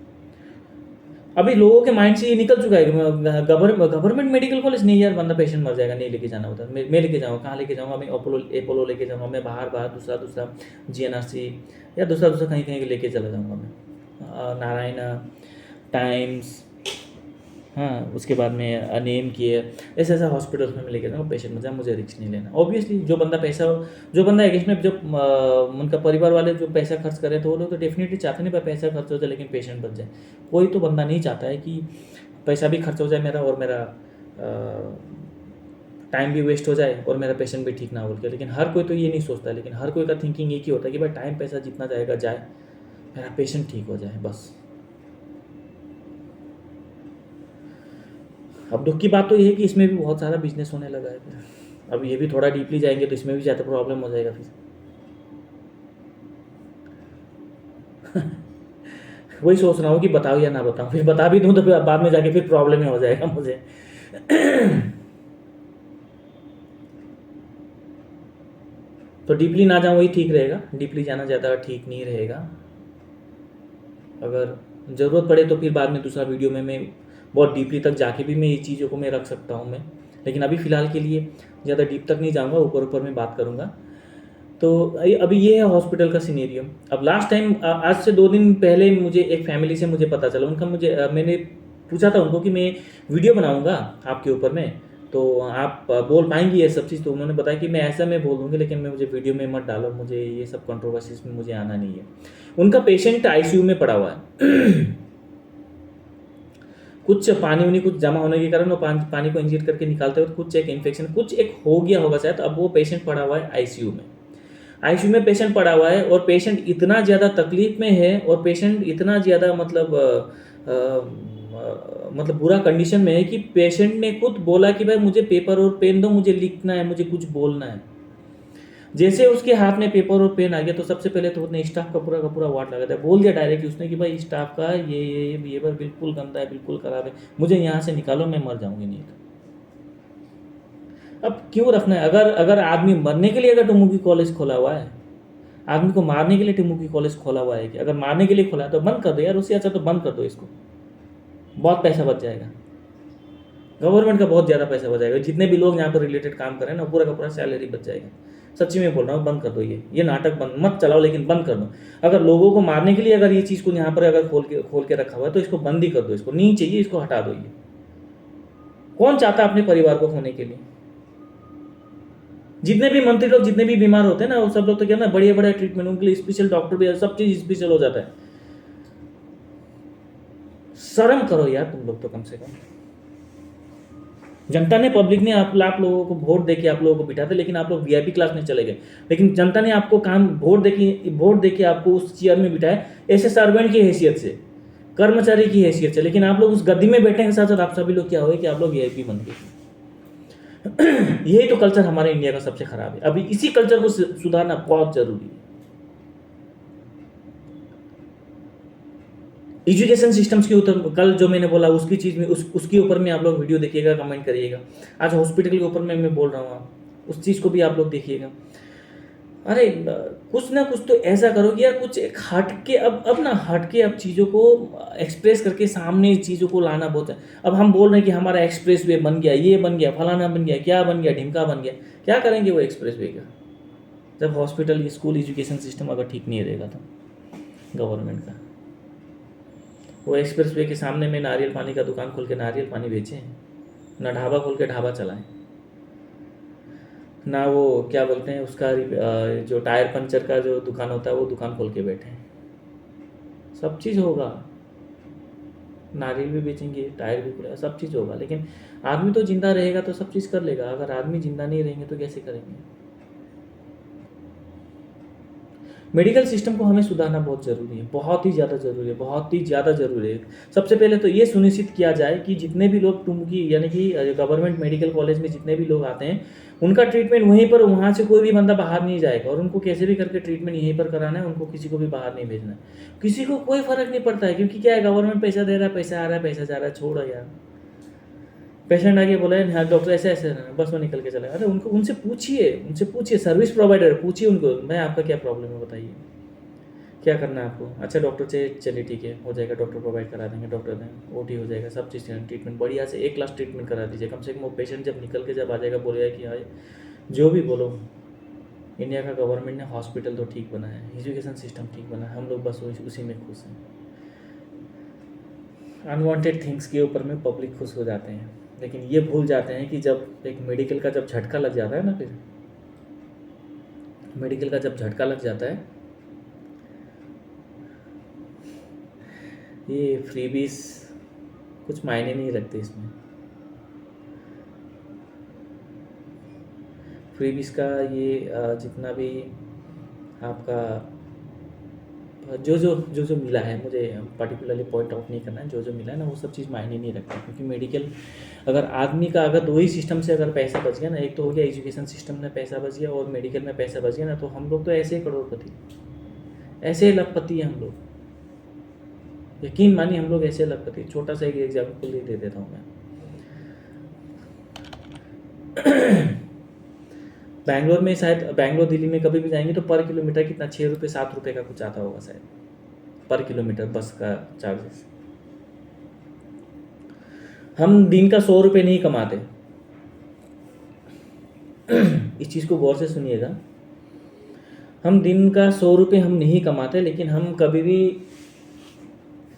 अभी लोगों के माइंड से ये निकल चुका है कि गवर्नमेंट मेडिकल कॉलेज नहीं यार, बंदा पेशेंट मर जाएगा, नहीं लेके जाना होता। मैं लेके जाऊँगा, कहाँ लेके जाऊँगा? मैं अपोलो लेके जाऊँगा, मैं बाहर दूसरा जीएनआरसी या दूसरा कहीं लेके चला जाऊँगा मैं, नारायणा, टाइम्स, हाँ, उसके बाद में अनेम केयर, ऐसा हॉस्पिटल्स में मैं लेके जाऊँगा, पेशेंट मर जाए, मुझे रिस्क नहीं लेना। ऑब्वियसली जो बंदा अगेंस्ट में, जो उनका परिवार वाले जो पैसा खर्च करें तो वो लोग तो डेफिनेटली चाहते नहीं पैसा खर्च हो जाए लेकिन पेशेंट बच जाए। कोई तो बंदा नहीं चाहता है कि पैसा भी खर्च हो जाए मेरा और मेरा टाइम भी वेस्ट हो जाए और मेरा पेशेंट भी ठीक ना हो के। लेकिन हर कोई तो ये नहीं सोचता है, लेकिन हर कोई का थिंकिंग एक ही होता है कि भाई टाइम पैसा जितना जाएगा जाए, मेरा पेशेंट ठीक हो जाए बस। अब दुख की बात तो ये है कि इसमें भी बहुत सारा बिजनेस होने लगा है फिर। अब ये भी थोड़ा डीपली जाएंगे तो इसमें भी ज़्यादा प्रॉब्लम हो जाएगा फिर। वही सोच रहा हूँ कि बताऊँ या ना बताऊँ, फिर बता भी दूँ तो फिर बाद में जाके फिर प्रॉब्लम ही हो जाएगा मुझे। तो डीपली ना जाऊँ वही ठीक रहेगा, डीपली जाना ज़्यादा ठीक नहीं रहेगा। अगर ज़रूरत पड़े तो फिर बाद में दूसरा वीडियो में मैं बहुत डीपली तक जाके भी मैं ये चीज़ों को मैं रख सकता हूँ मैं, लेकिन अभी फ़िलहाल के लिए ज़्यादा डीप तक नहीं जाऊँगा, ऊपर में बात करूँगा। तो अभी ये है हॉस्पिटल का सिनेरियो। अब लास्ट टाइम आज से 2 दिन पहले मुझे एक फैमिली से मुझे पता चला, उनका मैंने पूछा था उनको कि मैं वीडियो बनाऊँगा आपके ऊपर में, तो आप बोल पाएंगी ये सब चीज़? तो उन्होंने बताया कि मैं बोल दूँगी लेकिन मुझे वीडियो में मत डालो, मुझे ये सब कंट्रोवर्सीज में मुझे आना नहीं है। उनका पेशेंट आईसीयू में पड़ा हुआ है। कुछ पानी कुछ जमा होने के कारण वो पानी को इंजेक्ट करके निकालते हुए कुछ एक इन्फेक्शन कुछ एक हो गया होगा शायद। अब वो पेशेंट पड़ा हुआ है आईसीयू में पेशेंट पड़ा हुआ है, और पेशेंट इतना ज़्यादा तकलीफ में है, और पेशेंट इतना ज़्यादा मतलब बुरा कंडीशन में है कि पेशेंट ने खुद बोला कि भाई मुझे पेपर और पेन दो, मुझे लिखना है, मुझे कुछ बोलना है। जैसे उसके हाथ में पेपर और पेन आ गया तो सबसे पहले तो उसने स्टाफ का पूरा वार्ड लगा था, बोल दिया डायरेक्ट उसने कि भाई स्टाफ का ये बिहेवियर बिल्कुल गंदा है, बिल्कुल खराब है, मुझे यहाँ से निकालो, मैं मर जाऊंगी नहीं तो। अब क्यों रखना है? अगर आदमी मरने के लिए अगर टुमुकी कॉलेज खोला हुआ है, आदमी को मारने के लिए टुमुकी कॉलेज खोला हुआ है कि अगर मारने के लिए खोला है तो बंद कर दो यार, उससे अच्छा तो बंद कर दो इसको, बहुत पैसा बच जाएगा, गवर्नमेंट का बहुत ज़्यादा पैसा बच जाएगा, जितने भी लोग यहाँ पर रिलेटेड काम कर रहे हैं ना पूरा का पूरा सैलरी बच जाएगा। सच्ची में बोल रहा हूँ, बंद कर दो ये नाटक बंद मत चलाओ, लेकिन बंद कर दो। अगर लोगों को मारने के लिए अगर ये चीज़ को यहाँ पर अगर खोल के रखा हुआ है तो इसको बंद ही कर दो, इसको नहीं चाहिए, इसको हटा दो। ये कौन चाहता अपने परिवार को खोने के लिए? जितने भी मंत्री लोग जितने भी बीमार होते हैं ना वो सब लोग तो क्या ना बढ़िया ट्रीटमेंट, उनके लिए स्पेशल डॉक्टर भी, सब चीज़ स्पेशल हो जाता है। शर्म करो यार तुम लोग तो कम से कम। जनता ने, पब्लिक ने आप लोगों को वोट देके आप लोगों को बिठा था, लेकिन आप लोग वीआईपी क्लास में चले गए। लेकिन जनता ने आपको काम वोट देके आपको उस चेयर में बिठाया ऐसे सर्वेंट की हैसियत से, कर्मचारी की हैसियत से, लेकिन आप लोग उस गद्दी में बैठने के साथ साथ आप सभी लोग क्या हुए कि आप लोग वीआईपी बन गए। यही तो कल्चर हमारे इंडिया का सबसे खराब है। अभी इसी कल्चर को सुधारना बहुत जरूरी है। एजुकेशन सिस्टम्स के ऊपर कल जो मैंने बोला उसकी चीज़ में उसके ऊपर में आप लोग वीडियो देखिएगा, कमेंट करिएगा। आज हॉस्पिटल के ऊपर में मैं बोल रहा हूँ, उस चीज़ को भी आप लोग देखिएगा। अरे कुछ ना कुछ तो ऐसा करो कि यार कुछ एक हट के, अब ना हट के अब चीज़ों को एक्सप्रेस करके सामने चीज़ों को लाना बहुत है। अब हम बोल रहे हैं कि हमारा एक्सप्रेस वे बन गया, ये बन गया, फलाना बन गया, क्या बन गया, ढिमका बन गया। क्या करेंगे वो एक्सप्रेस वे का, जब हॉस्पिटल, स्कूल, एजुकेशन सिस्टम अगर ठीक नहीं रहेगा तो गवर्नमेंट का। वो एक्सप्रेस वे के सामने में नारियल पानी का दुकान खोल के नारियल पानी बेचें, ना ढाबा खोल के ढाबा चलाएं, ना वो क्या बोलते हैं उसका जो टायर पंचर का जो दुकान होता है वो दुकान खोल के बैठे। सब चीज़ होगा, नारियल भी बेचेंगे, टायर भी खुलेगा, सब चीज़ होगा, लेकिन आदमी तो जिंदा रहेगा तो सब चीज़ कर लेगा। अगर आदमी जिंदा नहीं रहेंगे तो कैसे करेंगे। मेडिकल सिस्टम को हमें सुधारना बहुत ज़रूरी है, बहुत ही ज़्यादा ज़रूरी है, बहुत ही ज़्यादा ज़रूरी है। सबसे पहले तो ये सुनिश्चित किया जाए कि जितने भी लोग टुमकी यानी कि गवर्नमेंट मेडिकल कॉलेज में जितने भी लोग आते हैं उनका ट्रीटमेंट वहीं पर, वहाँ से कोई भी बंदा बाहर नहीं जाएगा, और उनको कैसे भी करके ट्रीटमेंट यहीं पर कराना है। उनको किसी को भी बाहर नहीं भेजना है, किसी को कोई फ़र्क नहीं पड़ता है, क्योंकि क्या है, गवर्नमेंट पैसा दे रहा है, पैसा आ रहा है, पैसा जा रहा है, छोड़ो यार। पेशेंट आके बोला है हाँ डॉक्टर ऐसे ऐसे है, बस वो निकल के चला। अरे उनको उनसे पूछिए, सर्विस प्रोवाइडर पूछिए उनको, मैं आपका क्या प्रॉब्लम है बताइए, क्या करना है आपको। अच्छा डॉक्टर से चलिए ठीक है, हो जाएगा, डॉक्टर प्रोवाइड करा देंगे, डॉक्टर दें, ओटी हो जाएगा, सब चीज़ ट्रीटमेंट बढ़िया से एक क्लास ट्रीटमेंट करा दीजिए। कम से कम वो पेशेंट जब निकल के जब आ जाएगा बोलेगा कि हाँ जो भी बोलो, इंडिया का गवर्नमेंट ने हॉस्पिटल तो ठीक बनाया है, एजुकेशन सिस्टम ठीक बना है, हम लोग बस उसी में खुश हैं। अनवांटेड थिंग्स के ऊपर में पब्लिक खुश हो जाते हैं, लेकिन ये भूल जाते हैं कि जब एक मेडिकल का जब झटका लग जाता है ना, फिर मेडिकल का जब झटका लग जाता है, ये फ्रीबीज कुछ मायने नहीं रखते इसमें। फ्रीबीज का ये जितना भी आपका जो मिला है, मुझे पर्टिकुलरली पॉइंट आउट नहीं करना है, जो मिला है ना वो सब चीज़ मायने नहीं रखता, क्योंकि मेडिकल अगर आदमी का अगर दो ही सिस्टम से अगर पैसा बच गया ना, एक तो हो गया एजुकेशन सिस्टम में पैसा बच गया और मेडिकल में पैसा बच गया ना, तो हम लोग तो ऐसे ही करोड़पति, ऐसे लखपति हैं हम लोग। यकीन मानिए हम लोग ऐसे लखपति। छोटा सा एक एग्जाम्पल दे देता हूँ मैं। बैंगलोर में शायद, बैंगलोर दिल्ली में कभी भी जाएंगे तो पर किलोमीटर कितना 6 रुपये 7 रुपये का कुछ आता होगा शायद, पर किलोमीटर बस का चार्जेस। हम दिन का 100 रुपये नहीं कमाते। इस चीज़ को गौर से सुनिएगा, हम दिन का 100 रुपये हम नहीं कमाते, लेकिन हम कभी भी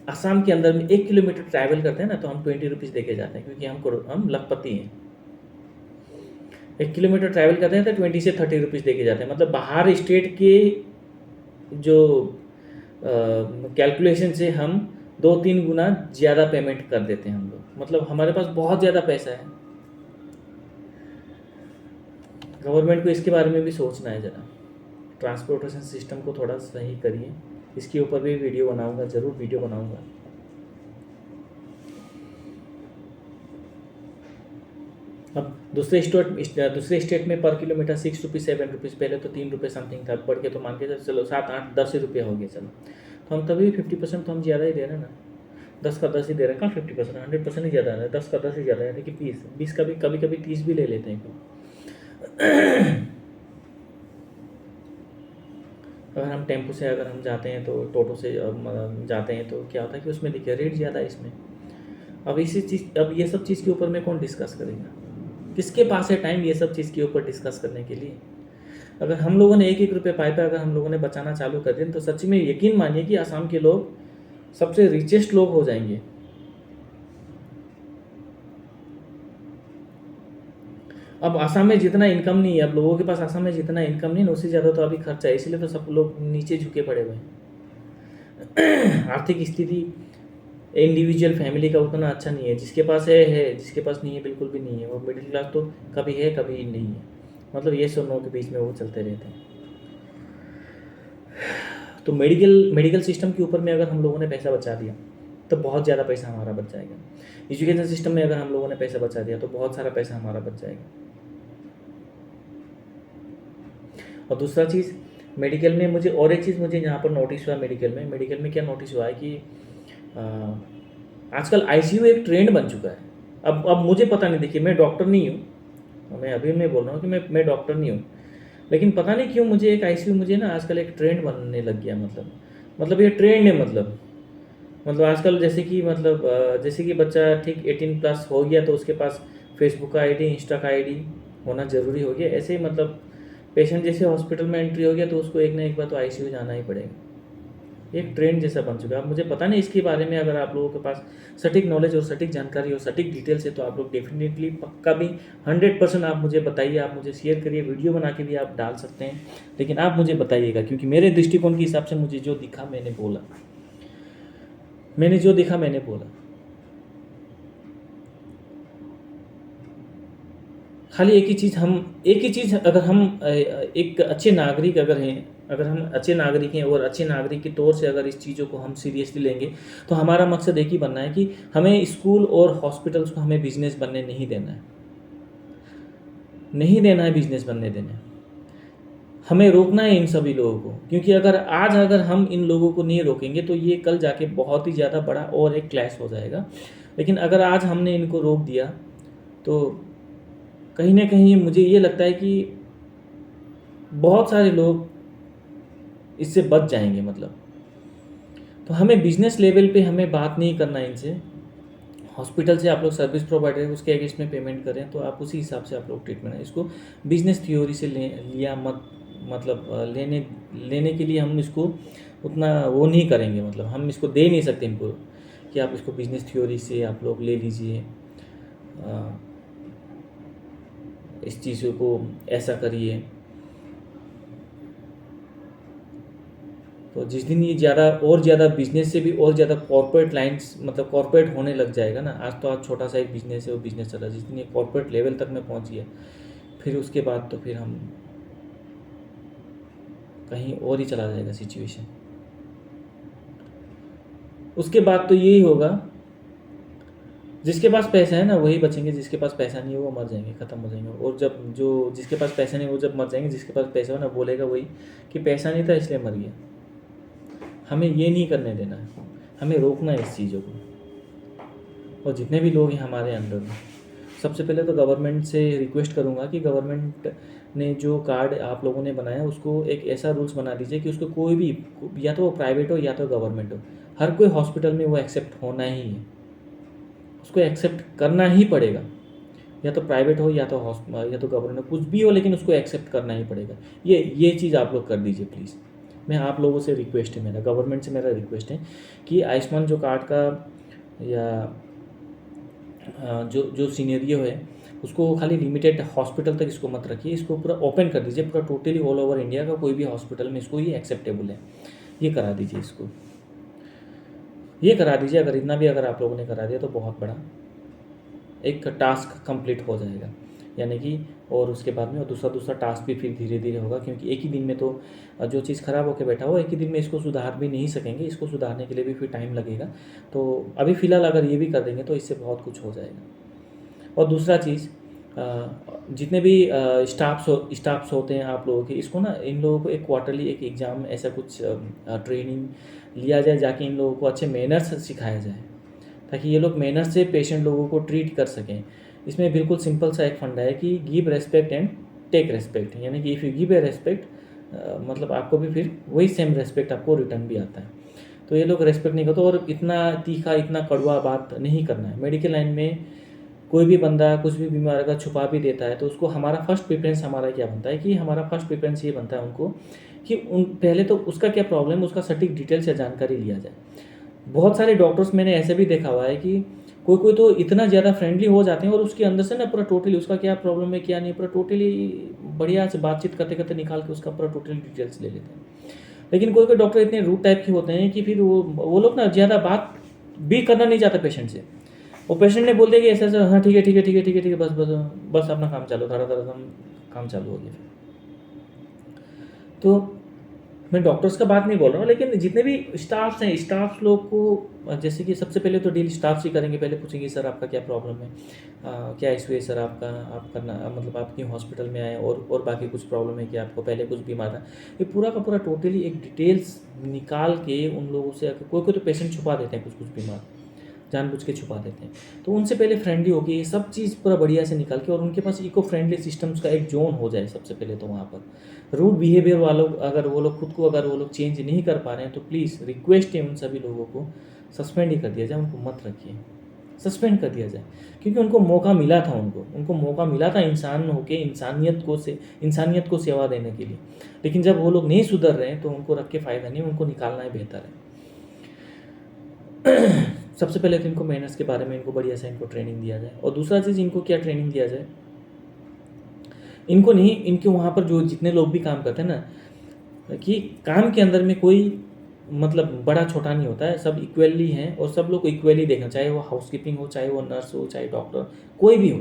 असम के अंदर में 1 किलोमीटर ट्रैवल करते हैं ना, तो हम 20 रुपीज़ दे के जाते हैं, क्योंकि हम लखपति हैं। 1 किलोमीटर ट्रैवल करते हैं तो 20 से 30 रुपीज़ दे के जाते हैं। मतलब बाहर स्टेट के जो कैलकुलेशन से हम 2-3 गुना ज़्यादा पेमेंट कर देते हैं हम लोग। मतलब हमारे पास बहुत ज़्यादा पैसा है। गवर्नमेंट को इसके बारे में भी सोचना है ज़रा, ट्रांसपोर्टेशन सिस्टम को थोड़ा सही करिए। इसके ऊपर भी वीडियो बनाऊंगा, ज़रूर वीडियो बनाऊंगा। अब दूसरे स्टेट में पर किलोमीटर 6 रुपीज़ 7 रुपीज़, पहले तो 3 रुपये समथिंग था, बढ़ के तो मान के चलो 7 8 10 रुपये हो गया। चलो तो हम तभी 50% तो हम ज़्यादा ही दे रहे हैं ना, 10 का 10 ही दे रहे हैं। कहाँ 50%, 100% ही ज़्यादा है, 10 का 10 ही ज़्यादा है। देखिए 20 का भी कभी 30 भी ले लेते हैं। अगर हम टेम्पो से अगर हम जाते हैं तो टोटो से जाते हैं तो क्या होता है कि उसमें देखिए रेट ज़्यादा है इसमें। अब ये सब चीज़ के ऊपर में कौन डिस्कस करेगा, किसके पास है टाइम ये सब चीज़ के ऊपर डिस्कस करने के लिए। अगर हम लोगों ने 1-1 रुपये पाए अगर हम लोगों ने बचाना चालू कर दिया तो सच में यकीन मानिए कि असम के लोग सबसे रिचेस्ट लोग हो जाएंगे। अब असम में जितना इनकम नहीं है, अब लोगों के पास असम में जितना इनकम नहीं है उससे ज़्यादा तो अभी खर्चा है, इसलिए तो सब लोग नीचे झुके पड़े हुए हैं। आर्थिक स्थिति इंडिविजुअल फैमिली का उतना अच्छा नहीं है। जिसके पास है, जिसके पास नहीं है बिल्कुल भी नहीं है। वो मिडिल क्लास तो कभी है कभी नहीं है, मतलब ये सब नो के बीच में वो चलते रहते हैं। तो मेडिकल सिस्टम के ऊपर में अगर हम लोगों ने पैसा बचा दिया तो बहुत ज़्यादा पैसा हमारा बच जाएगा। एजुकेशन सिस्टम में अगर हम लोगों ने पैसा बचा दिया तो बहुत सारा पैसा हमारा बच जाएगा। और दूसरा चीज़ मेडिकल में मुझे और एक चीज़ मुझे यहाँ पर नोटिस हुआ, मेडिकल में क्या नोटिस हुआ है कि आजकल आईसीयू एक ट्रेंड बन चुका है। अब मुझे पता नहीं, देखिए मैं डॉक्टर नहीं हूँ, मैं अभी मैं बोल रहा हूँ कि मैं डॉक्टर नहीं हूँ, लेकिन पता नहीं क्यों मुझे एक आईसीयू मुझे ना आजकल एक ट्रेंड बनने लग गया। मतलब ये ट्रेंड है। मतलब आजकल जैसे कि बच्चा ठीक 18+ हो गया तो उसके पास फेसबुक का आईडी, इंस्टा का आईडी होना ज़रूरी हो गया। ऐसे ही मतलब पेशेंट जैसे हॉस्पिटल में एंट्री हो गया तो उसको एक ना एक बार तो आईसीयू जाना ही पड़ेगा। एक ट्रेंड जैसा बन चुका है। अब मुझे पता नहीं इसके बारे में, अगर आप लोगों के पास सटीक नॉलेज और सटीक जानकारी और सटीक डिटेल्स है तो आप लोग डेफिनेटली पक्का भी 100% आप मुझे बताइए, आप मुझे शेयर करिए, वीडियो बना के भी आप डाल सकते हैं, लेकिन आप मुझे बताइएगा, क्योंकि मेरे दृष्टिकोण के हिसाब से मुझे जो दिखा मैंने बोला। खाली एक ही चीज़ अगर हम एक अच्छे नागरिक अगर हम अच्छे नागरिक हैं और अच्छे नागरिक के तौर से अगर इस चीज़ों को हम सीरियसली लेंगे तो हमारा मकसद एक ही बनना है कि हमें स्कूल और हॉस्पिटल्स को हमें बिजनेस बनने नहीं देना है, बिजनेस बनने देना है। हमें रोकना है इन सभी लोगों को, क्योंकि अगर हम इन लोगों को नहीं रोकेंगे तो ये कल जाके बहुत ही ज़्यादा बड़ा और एक क्लैश हो जाएगा। लेकिन अगर आज हमने इनको रोक दिया तो कहीं ना कहीं मुझे ये लगता है कि बहुत सारे लोग इससे बच जाएंगे। तो हमें बिजनेस लेवल पे हमें बात नहीं करना है इनसे। हॉस्पिटल से आप लोग सर्विस प्रोवाइडर है, उसके अगेंस्ट में पेमेंट करें तो आप उसी हिसाब से आप लोग ट्रीटमेंट है। इसको बिजनेस थ्योरी से लिया मत, लेने के लिए हम इसको उतना वो नहीं करेंगे। हम इसको दे नहीं सकते इनको कि आप इसको बिजनेस थ्योरी से आप लोग ले लीजिए, इस चीज़ों को ऐसा करिए। तो जिस दिन ये ज़्यादा बिजनेस से भी और ज़्यादा कॉर्पोरेट लाइंस कॉर्पोरेट होने लग जाएगा ना, आज तो छोटा सा एक बिजनेस है, वो बिजनेस चला, जिस दिन ये कॉर्पोरेट लेवल तक में पहुंच गया फिर उसके बाद तो फिर हम कहीं और ही चला जाएगा सिचुएशन। उसके बाद तो यही होगा, जिसके पास पैसा है ना वही बचेंगे, जिसके पास पैसा नहीं है वो मर जाएंगे, ख़त्म हो जाएंगे। और जब जिसके पास पैसा नहीं वो जब मर जाएंगे, जिसके पास पैसा हो ना बोलेगा वही कि पैसा नहीं था इसलिए मर गया। हमें ये नहीं करने देना है, हमें रोकना है इस चीज़ों को। और जितने भी लोग हैं हमारे अंडर में, सबसे पहले तो गवर्नमेंट से रिक्वेस्ट करूँगा कि गवर्नमेंट ने जो कार्ड आप लोगों ने बनाया उसको एक ऐसा रूल्स बना दीजिए कि उसको कोई भी, या तो वो प्राइवेट हो या तो गवर्नमेंट हो, हर कोई हॉस्पिटल में वो एक्सेप्ट होना ही है, उसको एक्सेप्ट करना ही पड़ेगा। या तो प्राइवेट हो या तो गवर्नमेंट हो, कुछ भी हो, लेकिन उसको एक्सेप्ट करना ही पड़ेगा। ये चीज़ आप लोग कर दीजिए प्लीज़। मैं आप लोगों से रिक्वेस्ट है, मेरा गवर्नमेंट से मेरा रिक्वेस्ट है कि आयुष्मान जो कार्ड का या जो सीनेरियो है उसको खाली लिमिटेड हॉस्पिटल तक इसको मत रखिए, इसको पूरा ओपन कर दीजिए, पूरा टोटली ऑल ओवर इंडिया का कोई भी हॉस्पिटल में इसको ये एक्सेप्टेबल है, ये करा दीजिए। ये करा दीजिए। अगर इतना भी अगर आप लोगों ने करा दिया तो बहुत बड़ा एक टास्क कंप्लीट हो जाएगा, यानी कि और उसके बाद में और दूसरा टास्क भी फिर धीरे धीरे होगा, क्योंकि एक ही दिन में तो जो चीज़ ख़राब होकर बैठा हो एक ही दिन में इसको सुधार भी नहीं सकेंगे, इसको सुधारने के लिए भी फिर टाइम लगेगा। तो अभी फ़िलहाल अगर ये भी कर देंगे तो इससे बहुत कुछ हो जाएगा। और दूसरा चीज़, जितने भी स्टाफ्स होते हैं आप लोगों के, इसको ना इन लोगों को एक क्वार्टरली एक एग्ज़ाम ऐसा कुछ ट्रेनिंग लिया जाए, जाके इन लोगों को अच्छे मैनर्स सिखाया जाए, ताकि ये लोग मैनर्स से पेशेंट लोगों को ट्रीट कर सकें। इसमें बिल्कुल सिंपल सा एक फंडा है कि give respect and take respect, यानी कि if you give a respect आपको भी फिर वही सेम रेस्पेक्ट आपको रिटर्न भी आता है। तो ये लोग रेस्पेक्ट नहीं करते, और इतना तीखा इतना कड़वा बात नहीं करना है। मेडिकल लाइन में कोई भी बंदा कुछ भी बीमार अगर छुपा भी देता है तो उसको हमारा फर्स्ट प्रेफरेंस हमारा क्या बनता है कि हमारा फर्स्ट प्रेफरेंस ये बनता है उनको कि पहले तो उसका क्या प्रॉब्लम है उसका सटीक डिटेल से जानकारी लिया जाए। बहुत सारे डॉक्टर्स मैंने ऐसे भी देखा हुआ है कि कोई तो इतना ज़्यादा फ्रेंडली हो जाते हैं और उसके अंदर से ना पूरा टोटली उसका क्या प्रॉब्लम है क्या नहीं, पूरा टोटली बढ़िया से बातचीत करते करते निकाल के उसका पूरा टोटली डिटेल्स ले लेते हैं। लेकिन कोई डॉक्टर इतने रूड टाइप के होते हैं कि फिर वो लोग ना ज़्यादा बात भी करना नहीं चाहता पेशेंट से। वो पेशेंट ने बोल दिया कि ऐसा ऐसा, हाँ ठीक है ठीक है ठीक है ठीक है ठीक है, बस बस बस अपना काम चालू, धरा धरा काम चालू हो गया। तो मैं डॉक्टर्स का बात नहीं बोल रहा हूँ, लेकिन जितने भी स्टाफ्स हैं, स्टाफ्स लोग को जैसे कि सबसे पहले तो डील स्टाफ से करेंगे। पहले पूछेंगे सर आपका क्या प्रॉब्लम है, क्या इशू है सर आपका, आप करना मतलब आप क्यों हॉस्पिटल में आए, और बाकी कुछ प्रॉब्लम है कि आपको पहले कुछ बीमार था। ये पूरा का पूरा टोटली एक डिटेल्स निकाल के उन लोगों से, कोई कोई तो पेशेंट छुपा देते हैं, कुछ कुछ बीमार जानबूझ के छुपा देते हैं। तो उनसे पहले फ्रेंडली होकर ये सब चीज़ पूरा बढ़िया से निकाल के, और उनके पास इको फ्रेंडली सिस्टम्स का एक जोन हो जाए सबसे पहले तो वहाँ पर। रूड बिहेवियर वालों अगर वो लोग खुद को अगर वो लोग चेंज नहीं कर पा रहे हैं तो प्लीज़ रिक्वेस्ट है उन सभी लोगों को सस्पेंड ही कर दिया जाए, उनको मत रखिए, सस्पेंड कर दिया जाए। क्योंकि उनको मौका मिला था, उनको मौका मिला था इंसान होके इंसानियत को सेवा देने के लिए। लेकिन जब वो लोग नहीं सुधर रहे हैं तो उनको रख के फ़ायदा नहीं, उनको निकालना ही बेहतर है। सबसे पहले तो इनको मैनर्स के बारे में इनको बढ़िया से इनको ट्रेनिंग दिया जाए। और दूसरा चीज़, इनको क्या ट्रेनिंग दिया जाए, इनको नहीं, इनके वहाँ पर जो जितने लोग भी काम करते हैं ना, कि काम के अंदर में कोई मतलब बड़ा छोटा नहीं होता है, सब इक्वली हैं और सब लोग को इक्वली देखना, चाहे वो हाउसकीपिंग हो, चाहे वो नर्स हो, चाहे डॉक्टर, कोई भी हो।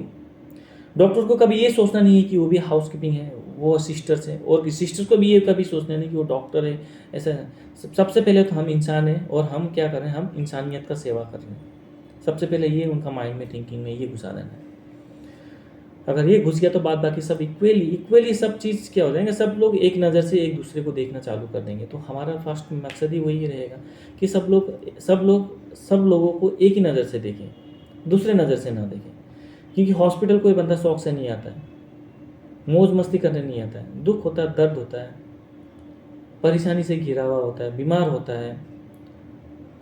डॉक्टर को कभी ये सोचना नहीं है कि वो भी हाउसकीपिंग है, वो सिस्टर्स है, और सिस्टर्स को भी ये कभी सोचना नहीं कि वो डॉक्टर है। ऐसा सबसे पहले तो हम इंसान हैं और हम क्या कर रहे हैं, हम इंसानियत का सेवा कर रहे हैं। सबसे पहले ये उनका माइंड में, थिंकिंग में ये घुसा देना है। अगर ये घुस गया तो बाद बाकी सब इक्वली सब चीज़ क्या हो जाएंगे, सब लोग एक नज़र से एक दूसरे को देखना चालू कर देंगे। तो हमारा फर्स्ट मकसद ही वही रहेगा कि सब लोगों को एक ही नज़र से देखें, दूसरे नज़र से ना देखें। क्योंकि हॉस्पिटल कोई बंदा शौक से नहीं आता है, मौज मस्ती करने नहीं आता है। दुख होता है, दर्द होता है, परेशानी से घिरा हुआ होता है, बीमार होता है,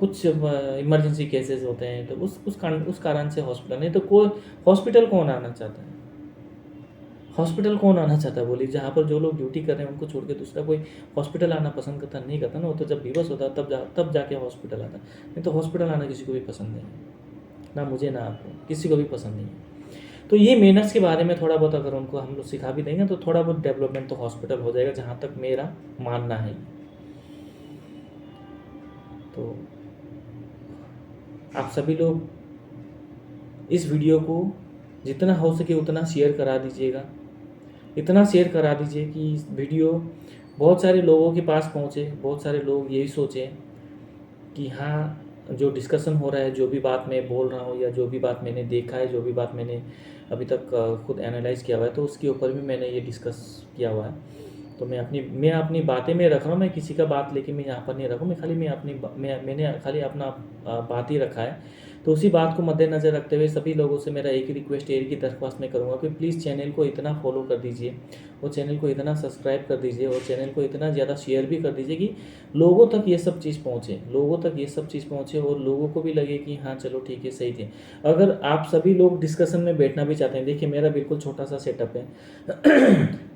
कुछ इमरजेंसी केसेस होते हैं, तो उस कारण से हॉस्पिटल, नहीं तो कोई हॉस्पिटल कौन आना चाहता है, हॉस्पिटल कौन आना चाहता है बोलिए। जहाँ पर जो लोग ड्यूटी कर रहे हैं उनको छोड़ के दूसरा कोई हॉस्पिटल आना पसंद करता नहीं करता ना। वो तो जब बेबस होता है तब जाके हॉस्पिटल आता है, नहीं तो हॉस्पिटल आना किसी को भी पसंद नहीं है, ना मुझे ना आपको, किसी को भी पसंद नहीं है। तो ये मेनर्स के बारे में थोड़ा बहुत अगर उनको हम लोग सिखा भी देंगे तो थोड़ा बहुत डेवलपमेंट तो हॉस्पिटल हो जाएगा, जहाँ तक मेरा मानना है। तो आप सभी लोग इस वीडियो को जितना हो सके उतना शेयर करा दीजिएगा, इतना शेयर करा दीजिए कि इस वीडियो बहुत सारे लोगों के पास पहुँचे, बहुत सारे लोग यही सोचें कि हाँ, जो डिस्कशन हो रहा है, जो भी बात मैं बोल रहा हूँ या जो भी बात मैंने देखा है, जो भी बात मैंने अभी तक खुद एनालाइज़ किया हुआ है, तो उसके ऊपर भी मैंने ये डिस्कस किया हुआ है। तो मैं अपनी बातें में रख रहा हूँ, मैं किसी का बात लेके मैं यहाँ पर नहीं रखूँ, मैंने खाली अपना बात ही रखा है। तो उसी बात को मद्देनज़र रखते हुए सभी लोगों से मेरा एक ही रिक्वेस्ट, एक ही दरख्वास्त मैं करूँगा कि प्लीज़ चैनल को इतना फॉलो कर दीजिए, और चैनल को इतना सब्सक्राइब कर दीजिए, और चैनल को इतना ज़्यादा शेयर भी कर दीजिए कि लोगों तक ये सब चीज़ पहुँचे, और लोगों को भी लगे कि हाँ चलो ठीक है, सही थे। अगर आप सभी लोग डिस्कशन में बैठना भी चाहते हैं, देखिए मेरा बिल्कुल छोटा सा सेटअप है।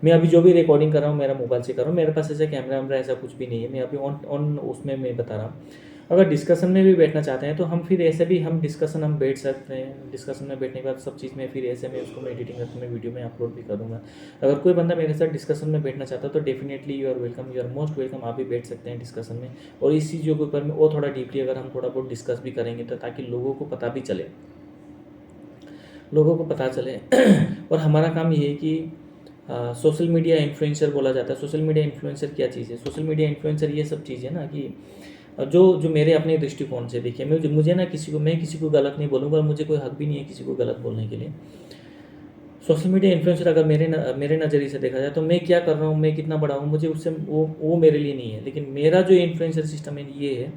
मैं अभी जो भी रिकॉर्डिंग कर रहा हूँ मेरा मोबाइल से कर रहा हूँ, मेरे पास ऐसा कैमरा वैमरा ऐसा कुछ भी नहीं है, मैं अभी ऑन उसमें मैं बता रहा हूँ। अगर डिस्कशन में भी बैठना चाहते हैं तो हम फिर ऐसे भी हम डिस्कशन हम बैठ सकते हैं। डिस्कशन में बैठने के बाद सब चीज़ में फिर ऐसे में उसको मैं एडिटिंग करके मैं वीडियो में अपलोड भी कर दूँगा। अगर कोई बंदा मेरे साथ डिस्कशन में बैठना चाहता है तो definitely you are welcome, you are most welcome, आप भी बैठ सकते हैं डिस्कशन में। और इस चीज़ों के ऊपर में और थोड़ा डीपली अगर हम थोड़ा बहुत डिस्कस भी करेंगे तो ताकि लोगों को पता भी चले, और हमारा काम ये है कि सोशल मीडिया इन्फ्लुएंसर बोला जाता है। सोशल मीडिया इन्फ्लुएंसर क्या चीज़ है? सोशल मीडिया इन्फ्लुएंसर ये सब चीज़ है ना कि जो मेरे अपने दृष्टिकोण से देखिए, मुझे ना मैं किसी को गलत नहीं बोलूँगा, और मुझे कोई हक भी नहीं है किसी को गलत बोलने के लिए। सोशल मीडिया इन्फ्लुएंसर अगर मेरे नज़रिए से देखा जाए तो मैं क्या कर रहा हूँ, मैं कितना बड़ा हूँ, मुझे उससे वो मेरे लिए नहीं है। लेकिन मेरा जो इन्फ्लुएंसर सिस्टम है ये है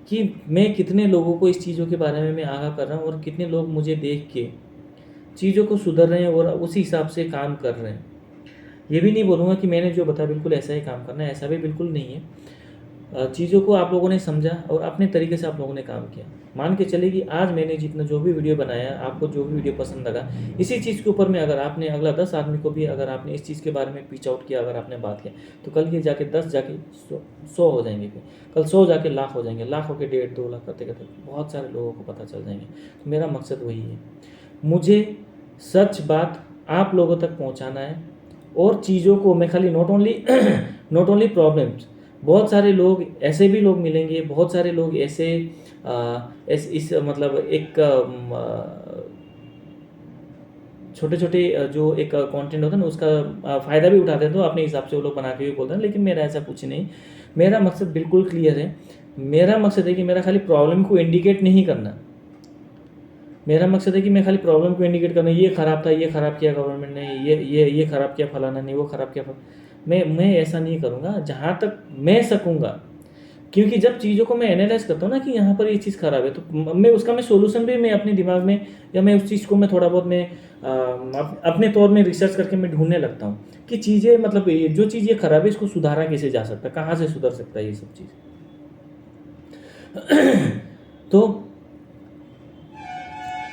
कि मैं कितने लोगों को इस चीज़ों के बारे में मैं आगाह कर रहा हूँ, और कितने लोग मुझे देख के चीज़ों को सुधर रहे हैं और उसी हिसाब से काम कर रहे हैं। ये भी नहीं बोलूँगा कि मैंने जो बताया बिल्कुल ऐसा ही काम करना है, ऐसा भी बिल्कुल नहीं है। चीज़ों को आप लोगों ने समझा और अपने तरीके से आप लोगों ने काम किया। मान के चलिए कि आज मैंने जितना जो भी वीडियो बनाया, आपको जो भी वीडियो पसंद लगा, इसी चीज़ के ऊपर में अगर आपने अगला 10 आदमी को भी अगर आपने इस चीज़ के बारे में पीच आउट किया, अगर आपने बात किया, तो कल ये जाके 10 जाके 100 हो जाएंगे, फिर कल 100 जाके लाख हो जाएंगे, लाख होकर 1.5-2 लाख करते करते बहुत सारे लोगों को पता चल जाएंगे। तो मेरा मकसद वही है, मुझे सच बात आप लोगों तक पहुँचाना है। और चीज़ों को मैं खाली नॉट ओनली प्रॉब्लम्स, बहुत सारे लोग ऐसे भी लोग मिलेंगे, बहुत सारे लोग ऐसे इस मतलब एक छोटे छोटे जो एक कंटेंट होता है ना उसका फ़ायदा भी उठाते हैं, तो अपने हिसाब से वो लोग बना के भी बोलते हैं, लेकिन मेरा ऐसा कुछ नहीं। मेरा मकसद बिल्कुल क्लियर है। मेरा मकसद है कि मेरा खाली प्रॉब्लम को इंडिकेट नहीं करना। मेरा मकसद है कि मैं खाली प्रॉब्लम को इंडिकेट करना, ये ख़राब था, ये ख़राब किया गवर्नमेंट ने, ये ख़राब किया फलाना ने, वो ख़राब किया मैं ऐसा नहीं करूँगा जहाँ तक मैं सकूँगा। क्योंकि जब चीज़ों को मैं एनालाइज़ करता हूँ ना कि यहाँ पर ये चीज़ ख़राब है, तो मैं सोल्यूशन भी मैं अपने दिमाग में, या मैं उस चीज़ को मैं थोड़ा बहुत मैं अपने तौर में रिसर्च करके मैं ढूँढने लगता हूँ कि चीज़ें मतलब ये जो चीज़ ये ख़राब है इसको सुधारा कैसे जा सकता है, कहाँ से सुधर सकता है ये सब चीज़। तो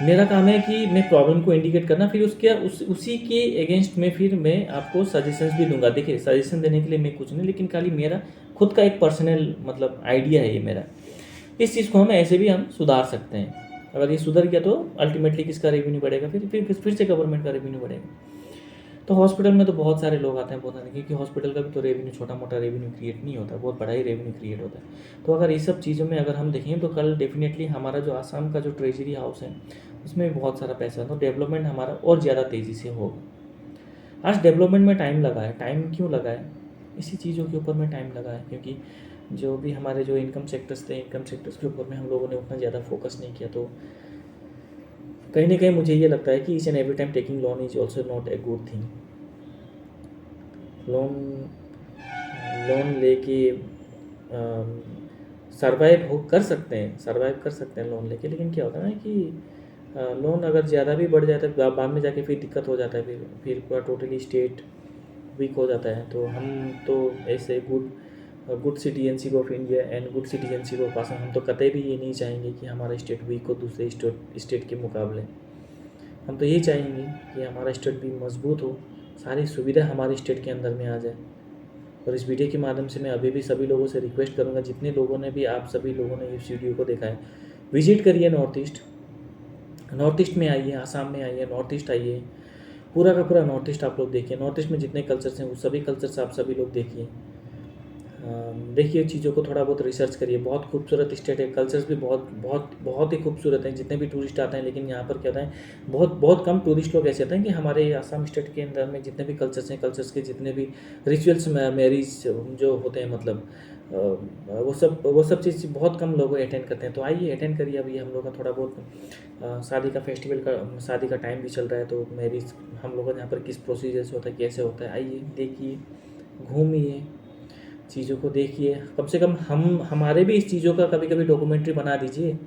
मेरा काम है कि मैं प्रॉब्लम को इंडिकेट करना, फिर उसी के अगेंस्ट में फिर मैं आपको सजेशंस भी दूंगा। देखिए, सजेशन देने के लिए मैं कुछ नहीं, लेकिन खाली मेरा खुद का एक पर्सनल मतलब आइडिया है ये मेरा। इस चीज़ को हम ऐसे भी हम सुधार सकते हैं। अगर ये सुधर गया तो अल्टीमेटली किसका रेवेन्यू बढ़ेगा, फिर से गवर्नमेंट का रेवेन्यू बढ़ेगा। तो हॉस्पिटल में तो बहुत सारे लोग आते हैं, बहुत सारे, क्योंकि हॉस्पिटल का भी तो रेवेन्यू छोटा मोटा रेवेन्यू क्रिएट नहीं होता, बहुत बड़ा ही रेवेन्यू क्रिएट होता है। तो अगर ये सब चीज़ों में अगर हम देखें तो कल डेफिनेटली हमारा जो आसाम का जो ट्रेजरी हाउस है उसमें भी बहुत सारा पैसा है, तो डेवलपमेंट हमारा और ज़्यादा तेज़ी से होगा। आज डेवलपमेंट में टाइम लगा है। टाइम क्यों लगा है? इसी चीज़ों के ऊपर में टाइम लगा है, क्योंकि जो भी हमारे जो इनकम सेक्टर्स थे, इनकम सेक्टर्स के ऊपर में हम लोगों ने उतना ज़्यादा फोकस नहीं किया। तो कहीं ना कहीं मुझे ये लगता है कि each and every time taking loan is also not a good thing. Loan लेके सर्वाइव कर सकते हैं लोन लेके, लेकिन क्या होता है ना कि लोन अगर ज़्यादा भी बढ़ जाता है बाद में जाके फिर दिक्कत हो जाता है, फिर पूरा टोटली स्टेट वीक हो जाता है। तो हम तो ऐसे good citizenship of India and good citizenship of Assam, हम तो कतई भी ये नहीं चाहेंगे कि हमारा स्टेट वीक हो दूसरे स्टेट के मुकाबले। हम तो यही चाहेंगे कि हमारा स्टेट भी मजबूत हो, सारी सुविधा हमारे स्टेट के अंदर में आ जाए। और इस वीडियो के माध्यम से मैं अभी भी सभी लोगों से रिक्वेस्ट करूंगा, जितने लोगों ने भी, आप सभी लोगों ने इस वीडियो को देखा है, विजिट करिए नॉर्थ ईस्ट में आइए, आसाम में आइए, नॉर्थ ईस्ट आइए, पूरा का पूरा नॉर्थ ईस्ट आप लोग देखिए। नॉर्थ ईस्ट में जितने कल्चर्स हैं वो सभी कल्चर्स आप सभी लोग देखिए। देखिए चीज़ों को थोड़ा बहुत रिसर्च करिए। बहुत खूबसूरत स्टेट है, कल्चर्स भी बहुत बहुत बहुत ही खूबसूरत हैं, जितने भी टूरिस्ट आते हैं। लेकिन यहाँ पर क्या होता है, बहुत बहुत कम टूरिस्ट लोग ऐसे आते हैं कि हमारे आसाम स्टेट के अंदर में जितने भी कल्चर्स हैं, कल्चर्स के जितने भी रिचुअल्स, मैरिज जो होते हैं, मतलब वो सब चीज़ बहुत कम लोग अटेंड करते हैं। तो आइए अटेंड करिए। अभी हम लोग का थोड़ा बहुत शादी का फेस्टिवल का, शादी का टाइम भी चल रहा है, तो मैरिज हम लोगों का यहाँ पर किस प्रोसीजर से होता है, कैसे होता है, आइए देखिए, घूमिए, चीज़ों को देखिए। कम से कम हमारे भी इस चीज़ों का कभी कभी डॉक्यूमेंट्री बना दीजिए,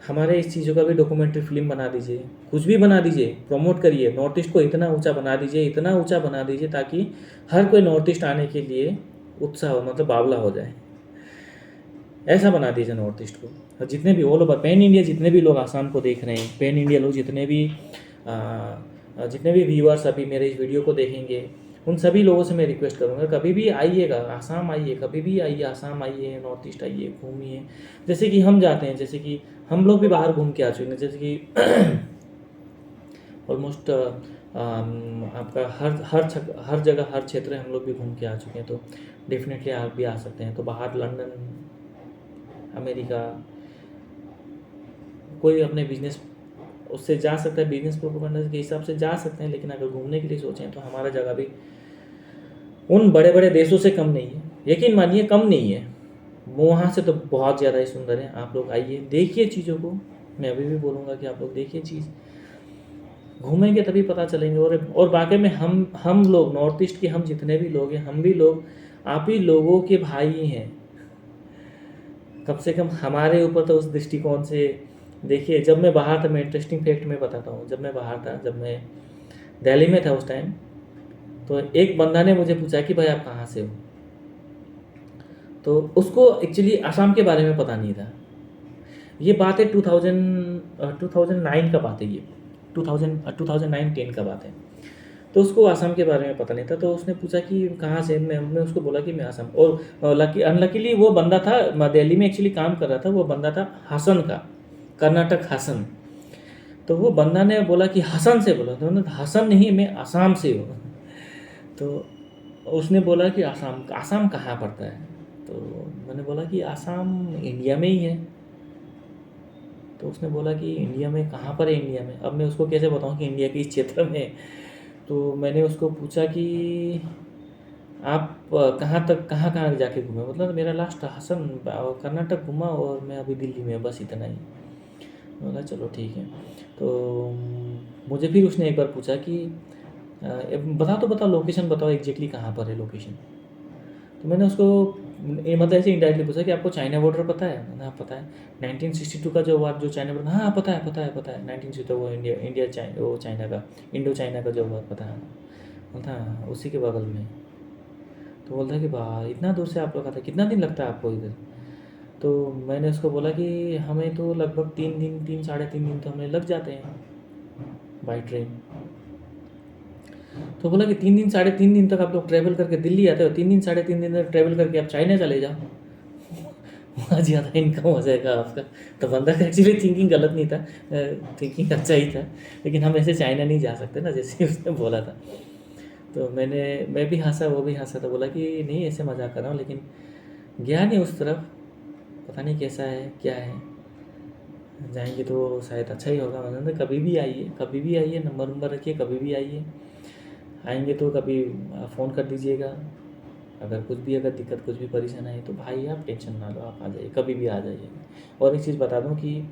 हमारे इस चीज़ों का भी डॉक्यूमेंट्री फिल्म बना दीजिए, कुछ भी बना दीजिए, प्रमोट करिए। नॉर्थ ईस्ट को इतना ऊंचा बना दीजिए, इतना ऊंचा बना दीजिए ताकि हर कोई नॉर्थ ईस्ट आने के लिए उत्साह हो, मतलब बावला हो जाए। ऐसा बना दीजिए नॉर्थ ईस्ट को। और जितने भी ऑल ओवर पैन इंडिया जितने भी लोग आसाम को देख रहे हैं, पैन इंडिया लोग जितने भी व्यूअर्स अभी मेरे इस वीडियो को देखेंगे, उन सभी लोगों से मैं रिक्वेस्ट करूँगा, कभी भी आइएगा आसाम, आइए, कभी भी आइए आसाम, आइए नॉर्थ ईस्ट आइए, घूमिए। जैसे कि हम जाते हैं, जैसे कि हम लोग भी बाहर घूम के आ चुके हैं, जैसे कि ऑलमोस्ट आपका हर जगह, हर क्षेत्र हम लोग भी घूम के आ चुके हैं। तो डेफिनेटली आप भी आ सकते हैं। तो बाहर लंदन, अमेरिका, कोई अपने बिजनेस उससे जा सकता है, बिजनेस प्रोपोगंडा के हिसाब से जा सकते हैं। लेकिन अगर घूमने के लिए सोचें तो हमारा जगह भी उन बड़े बड़े देशों से कम नहीं है, यकीन मानिए कम नहीं है, वहाँ से तो बहुत ज़्यादा ही सुंदर है। आप लोग आइए, देखिए चीज़ों को। मैं अभी भी बोलूँगा कि आप लोग देखिए चीज़, घूमेंगे तभी पता चलेंगे। और वाकई में हम लोग नॉर्थ ईस्ट के, हम जितने भी लोग हैं, हम भी लोग आप ही लोगों के भाई हैं। कम से कम हमारे ऊपर तो उस दृष्टिकोण से देखिए। जब मैं बाहर था, मैं इंटरेस्टिंग फैक्ट मैं बताता हूँ, जब मैं बाहर था, जब मैं दिल्ली में था उस टाइम, तो एक बंदा ने मुझे पूछा कि भाई आप कहाँ से हो। तो उसको एक्चुअली असम के बारे में पता नहीं था। ये बात है 2009 का बात है, ये 2009-10 का बात है। तो उसको असम के बारे में पता नहीं था। तो उसने पूछा कि कहाँ से, मैं उसको बोला कि मैं असम। और अनलकीली वो बंदा था, दिल्ली में एक्चुअली काम कर रहा था, वो बंदा था हसन का, कर्नाटक हसन। तो वो बंदा ने बोला कि हसन से बोला, तो हसन नहीं, मैं असम से हूँ। तो उसने बोला कि आसाम, आसाम कहाँ पड़ता है। तो मैंने बोला कि आसाम इंडिया में ही है। तो उसने बोला कि इंडिया में कहाँ पर है इंडिया में? अब मैं उसको कैसे बताऊँ कि इंडिया के इस क्षेत्र में है? तो मैंने उसको पूछा कि आप कहाँ तक कहाँ कहाँ जाके घूमे? मतलब मेरा लास्ट असम कर्नाटक घूमा और मैं अभी दिल्ली में, बस इतना ही। बोला चलो ठीक है। तो मुझे फिर उसने एक बार पूछा कि बताओ लोकेशन बताओ एग्जैक्टली कहाँ पर है लोकेशन। तो मैंने उसको मतलब ऐसे इनडायरेक्टली पूछा कि आपको चाइना बॉर्डर पता है? मैंने हाँ पता है। 1962 का जो वार जो चाइना बॉर्डर, हाँ पता है 1962 वो इंडिया वो चाइना का इंडो चाइना का जो वार पता है। बोलता हाँ उसी के बगल में। तो बोलता है कि वाह इतना दूर से आप लोग आते, कितना दिन लगता है आपको इधर? तो मैंने उसको बोला कि हमें तो लगभग 3 साढ़े 3 दिन तो हमें लग जाते हैं बाई ट्रेन। तो बोला कि 3 दिन 3.5 दिन तक आप लोग ट्रैवल करके दिल्ली आते हो, 3 दिन 3.5 दिन तक ट्रैवल करके आप चाइना चले जाओ, वहाँ ज़्यादा इनकम हो जाएगा आपका। तो बंदा का एक्चुअली थिंकिंग गलत नहीं था, थिंकिंग अच्छा ही था, लेकिन हम ऐसे चाइना नहीं जा सकते ना जैसे उसने बोला था। तो मैं भी हंसा, वो भी हंसा, तो बोला कि नहीं ऐसे मजाक कर रहा हूँ, लेकिन गया नहीं उस तरफ, पता नहीं कैसा है क्या है। जाएंगे तो शायद अच्छा ही होगा। मैंने कहा, कभी भी आइए, नंबर नंबर रखिए, कभी भी आइए। आएंगे तो कभी फ़ोन कर दीजिएगा, अगर कुछ भी अगर दिक्कत कुछ भी परेशानी है तो भाई आप टेंशन ना लो, आप आ जाइए, कभी भी आ जाइए। और एक चीज़ बता दूं कि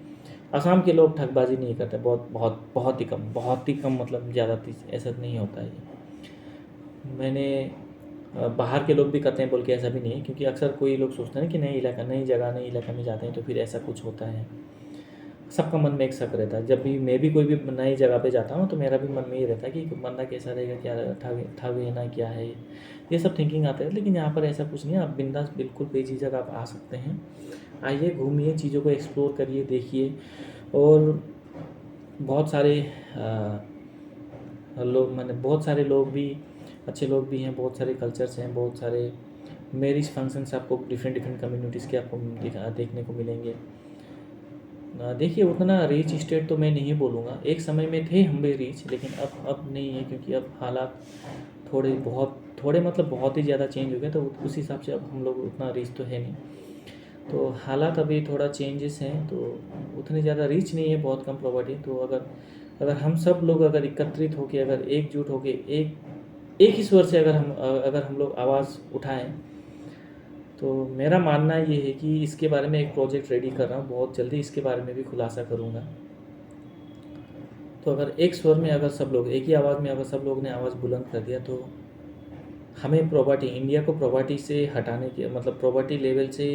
असम के लोग ठगबाजी नहीं करते, बहुत ही कम, मतलब ज़्यादा ऐसा नहीं होता है ये। मैंने बाहर के लोग भी करते हैं बोल के ऐसा भी नहीं है, क्योंकि अक्सर कोई लोग सोचते हैं कि नई इलाका नई जगह नई इलाका में जाते हैं तो फिर ऐसा कुछ होता है। सबका मन में एक शक रहता है। जब भी मैं भी कोई भी नई जगह पे जाता हूँ तो मेरा भी मन में ये रहता है कि बंदा कैसा रहेगा, क्या रहेगा, ठग ठग है ना, क्या है, ये सब थिंकिंग आता है। लेकिन यहाँ पर ऐसा कुछ नहीं है, आप बिंदास बिल्कुल बेझिझक आप आ सकते हैं। आइए, घूमिए, चीज़ों को एक्सप्लोर करिए, देखिए। और बहुत सारे लोग, मैंने बहुत सारे लोग भी, अच्छे लोग भी हैं, बहुत सारे कल्चर्स हैं, बहुत सारे मैरिज फंक्शंस आपको डिफरेंट डिफरेंट कम्युनिटीज़ के आपको देखने को मिलेंगे। देखिए, उतना रिच स्टेट तो मैं नहीं बोलूँगा, एक समय में थे हम भी रिच, लेकिन अब नहीं है, क्योंकि अब हालात थोड़े मतलब बहुत ही ज़्यादा चेंज हो गए, तो उस हिसाब से अब हम लोग उतना रिच तो है नहीं। तो हालात अभी थोड़ा चेंजेस हैं, तो उतनी ज़्यादा रिच नहीं है, बहुत कम प्रॉपर्टी। तो अगर अगर हम सब लोग अगर एकत्रित होकर, अगर एकजुट होकर एक ही स्वर से अगर हम लोग आवाज़ उठाएं, तो मेरा मानना ये है कि इसके बारे में एक प्रोजेक्ट रेडी कर रहा हूँ, बहुत जल्दी इसके बारे में भी खुलासा करूँगा। तो अगर एक स्वर में अगर सब लोग एक ही आवाज़ में अगर सब लोग ने आवाज़ बुलंद कर दिया, तो हमें प्रॉपर्टी, इंडिया को प्रॉपर्टी से हटाने के, मतलब प्रॉपर्टी लेवल से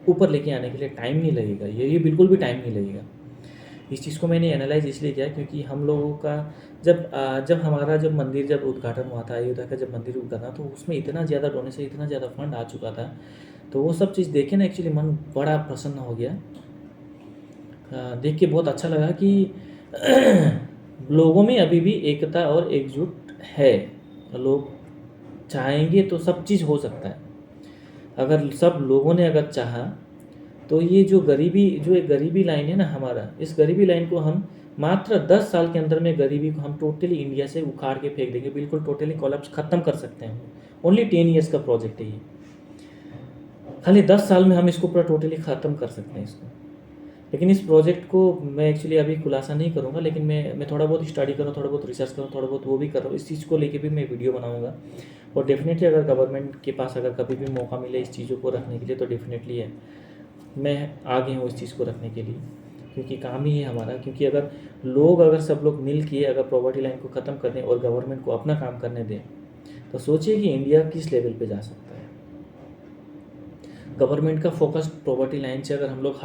ऊपर लेके आने के लिए टाइम नहीं लगेगा, ये बिल्कुल भी टाइम नहीं लगेगा। इस चीज़ को मैंने एनालाइज इसलिए किया क्योंकि हम लोगों का जब हमारा जब मंदिर जब उद्घाटन हुआ था, अयोध्या का जब मंदिर उद्घाटन, तो उसमें इतना ज़्यादा डोनेशन, इतना ज़्यादा फंड आ चुका था। तो वो सब चीज़ देखे ना, एक्चुअली मन बड़ा प्रसन्न हो गया। देख के बहुत अच्छा लगा कि लोगों में अभी भी एकता और एकजुट है। लोग चाहेंगे तो सब चीज़ हो सकता है। अगर सब लोगों ने अगर चाहा, तो ये जो एक गरीबी लाइन है ना हमारा, इस गरीबी लाइन को हम मात्र 10 साल के अंदर में गरीबी को हम टोटली इंडिया से उखाड़ के फेंक देंगे, बिल्कुल टोटली कोलैप्स ख़त्म कर सकते हैं। ओनली 10 ईयर्स का प्रोजेक्ट है ये, खाली 10 साल में हम इसको पूरा टोटली ख़त्म कर सकते हैं इसको। लेकिन इस प्रोजेक्ट को मैं एक्चुअली अभी खुलासा नहीं करूँगा, लेकिन मैं थोड़ा बहुत स्टडी करूँ, थोड़ा बहुत रिसर्च करूँ, थोड़ा बहुत वो भी कर रहा हूँ। इस चीज़ को लेके भी मैं वीडियो बनाऊँगा। और डेफिनेटली अगर गवर्नमेंट के पास अगर कभी भी मौका मिले इस चीज़ों को रखने के लिए, तो डेफिनेटली है, मैं आगे हूँ इस चीज़ को रखने के लिए, क्योंकि काम ही है हमारा। क्योंकि अगर सब लोग मिल के अगर प्रॉपर्टी लाइन को ख़त्म कर दें और गवर्नमेंट को अपना काम करने दें, तो सोचिए कि इंडिया किस लेवल पे जा सकता है। गवर्नमेंट का फोकस प्रॉपर्टी लाइन से अगर हम लोग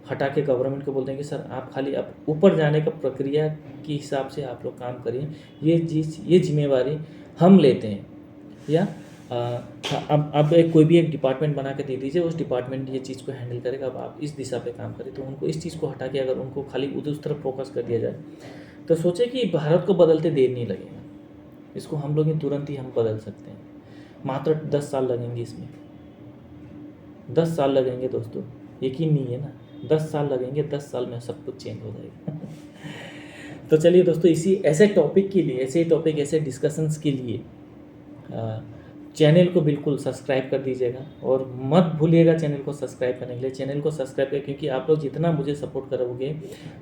हटा के गवर्नमेंट को बोलते हैं कि सर आप खाली अब ऊपर जाने का प्रक्रिया के हिसाब से आप लोग काम करिए, ये जिम्मेवारी हम लेते हैं। या अब कोई भी एक डिपार्टमेंट बना के दे दीजिए, उस डिपार्टमेंट ये चीज़ को हैंडल करेगा, अब आप इस दिशा पे काम करें। तो उनको इस चीज़ को हटा के अगर उनको खाली उस तरफ फोकस कर दिया जाए, तो सोचे कि भारत को बदलते देर नहीं लगेगा। इसको हम लोग तुरंत ही हम बदल सकते हैं। मात्र 10 साल लगेंगे इसमें, 10 साल लगेंगे दोस्तों, यकीन नहीं है ना, 10 साल लगेंगे, 10 साल में सब कुछ चेंज हो जाएगा। तो चलिए दोस्तों, ऐसे डिस्कशंस के लिए चैनल को बिल्कुल सब्सक्राइब कर दीजिएगा और मत भूलिएगा चैनल को सब्सक्राइब करने के लिए। चैनल को सब्सक्राइब करें, क्योंकि आप लोग जितना मुझे सपोर्ट करोगे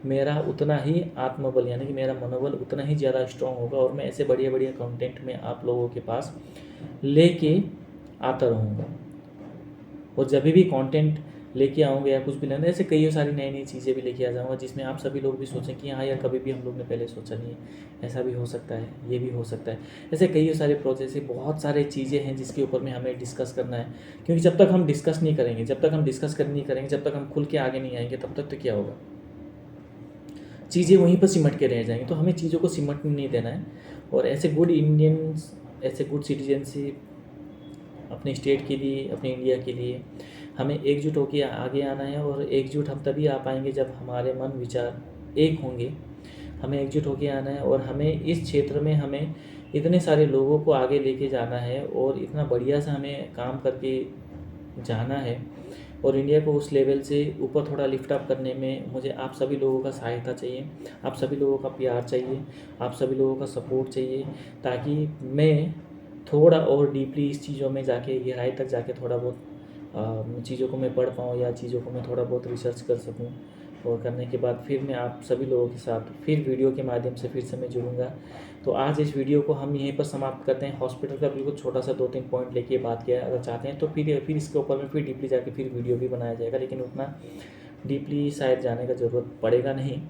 मेरा उतना ही आत्मबल यानी कि मेरा मनोबल उतना ही ज़्यादा स्ट्रॉन्ग होगा और मैं ऐसे बढ़िया बढ़िया कंटेंट में आप लोगों के पास लेके आता रहूँगा। और जब भी कंटेंट लेके आऊँगा या कुछ भी लेना, ऐसे कई सारी नई नई चीज़ें भी लेके आ जाऊँगा जिसमें आप सभी लोग भी सोचें कि हाँ यार, कभी भी हम लोग ने पहले सोचा नहीं है, ऐसा भी हो सकता है, ये भी हो सकता है। ऐसे कई सारे प्रोसेस है, बहुत सारे चीज़ें हैं जिसके ऊपर में हमें डिस्कस करना है। क्योंकि जब तक हम डिस्कस नहीं करेंगे, जब तक हम डिस्कस नहीं करेंगे, जब तक हम खुल के आगे नहीं आएंगे, तब तक तो क्या होगा, चीज़ें वहीं पर सिमट के रह जाएंगी। तो हमें चीज़ों को सिमटने नहीं देना है और ऐसे गुड इंडियंस, ऐसे गुड सिटीजनशिप अपने स्टेट के लिए, अपने इंडिया के लिए हमें एकजुट होकर आगे आना है। और एकजुट हम तभी आ पाएंगे जब हमारे मन विचार एक होंगे। हमें एकजुट होकर आना है और हमें इस क्षेत्र में हमें इतने सारे लोगों को आगे लेके जाना है और इतना बढ़िया से हमें काम करके जाना है और इंडिया को उस लेवल से ऊपर थोड़ा लिफ्ट अप करने में मुझे आप सभी लोगों का सहायता चाहिए, आप सभी लोगों का प्यार चाहिए, आप सभी लोगों का सपोर्ट चाहिए, ताकि मैं थोड़ा और डीपली इस चीज़ों में जाके, गहराई तक जाके थोड़ा बहुत चीज़ों को मैं पढ़ पाऊँ या चीज़ों को मैं थोड़ा बहुत रिसर्च कर सकूँ। और करने के बाद फिर मैं आप सभी लोगों के साथ फिर वीडियो के माध्यम से फिर से मैं जुड़ूंगा। तो आज इस वीडियो को हम यहीं पर समाप्त करते हैं। हॉस्पिटल का बिल्कुल छोटा सा 2-3 पॉइंट लेके बात किया है। अगर चाहते हैं तो फिर इसके ऊपर में फिर डीपली जाके फिर वीडियो भी बनाया जाएगा, लेकिन उतना डीपली शायद जाने का ज़रूरत पड़ेगा नहीं।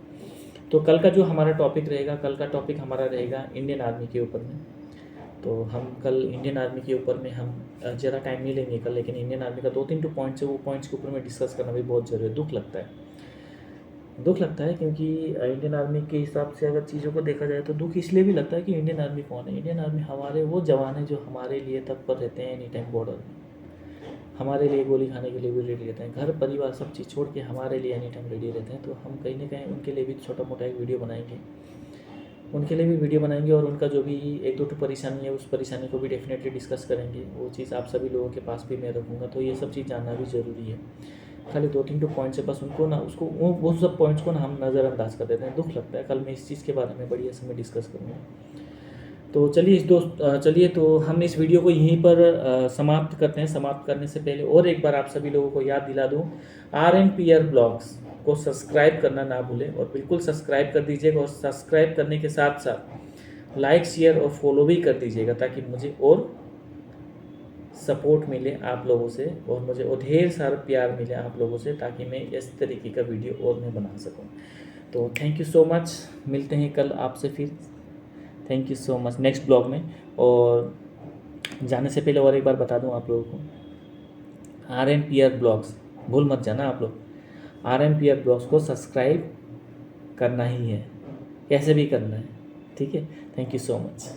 तो कल का जो हमारा टॉपिक रहेगा, कल का टॉपिक हमारा रहेगा इंडियन आर्मी के ऊपर में। तो हम कल इंडियन आर्मी के ऊपर में हम ज़्यादा टाइम नहीं लेंगे कल, लेकिन इंडियन आर्मी का 2-3 पॉइंट्स है, वो पॉइंट्स के ऊपर में डिस्कस करना भी बहुत ज़रूरी है। दुख लगता है क्योंकि इंडियन आर्मी के हिसाब से अगर चीज़ों को देखा जाए तो दुख इसलिए भी लगता है कि इंडियन आर्मी कौन है। इंडियन आर्मी हमारे वो जवान हैं जो हमारे लिए तत्पर रहते हैं एनी टाइम बॉर्डर में, हमारे लिए गोली खाने के लिए भी रेडी रहते हैं, घर परिवार सब चीज़ छोड़ के हमारे लिए एनी टाइम रेडी रहते हैं। तो हम कहीं ना कहीं उनके लिए भी छोटा मोटा एक वीडियो बनाएंगे, और उनका जो भी 1-2 परेशानी है उस परेशानी को भी डेफिनेटली डिस्कस करेंगे। वो चीज़ आप सभी लोगों के पास भी मैं रखूँगा। तो ये सब चीज़ जानना भी ज़रूरी है। खाली 2-3 पॉइंट से बस उनको ना उसको वो सब पॉइंट्स को ना हम नज़रअंदाज कर देते हैं। दुख लगता है। कल मैं इस चीज़ के बारे में बढ़िया से मैं डिस्कस करूँगा। तो चलिए तो हम इस वीडियो को यहीं पर समाप्त करते हैं। समाप्त करने से पहले और एक बार आप सभी लोगों को याद दिला दूँ, RNPR ब्लॉग्स को सब्सक्राइब करना ना भूलें और बिल्कुल सब्सक्राइब कर दीजिएगा। और सब्सक्राइब करने के साथ साथ लाइक, शेयर और फॉलो भी कर दीजिएगा, ताकि मुझे और सपोर्ट मिले आप लोगों से और मुझे और ढेर सारा प्यार मिले आप लोगों से, ताकि मैं इस तरीके का वीडियो और मैं बना सकूं। तो थैंक यू सो मच। मिलते हैं कल आपसे फिर। Thank you so much next blog में। और जाने से पहले और एक बार बता दूं आप लोगों को, RNPR ब्लॉग्स भूल मत जाना आप लोग। RNPR ब्लॉग्स को सब्सक्राइब करना ही है, कैसे भी करना है, ठीक है। Thank you so much.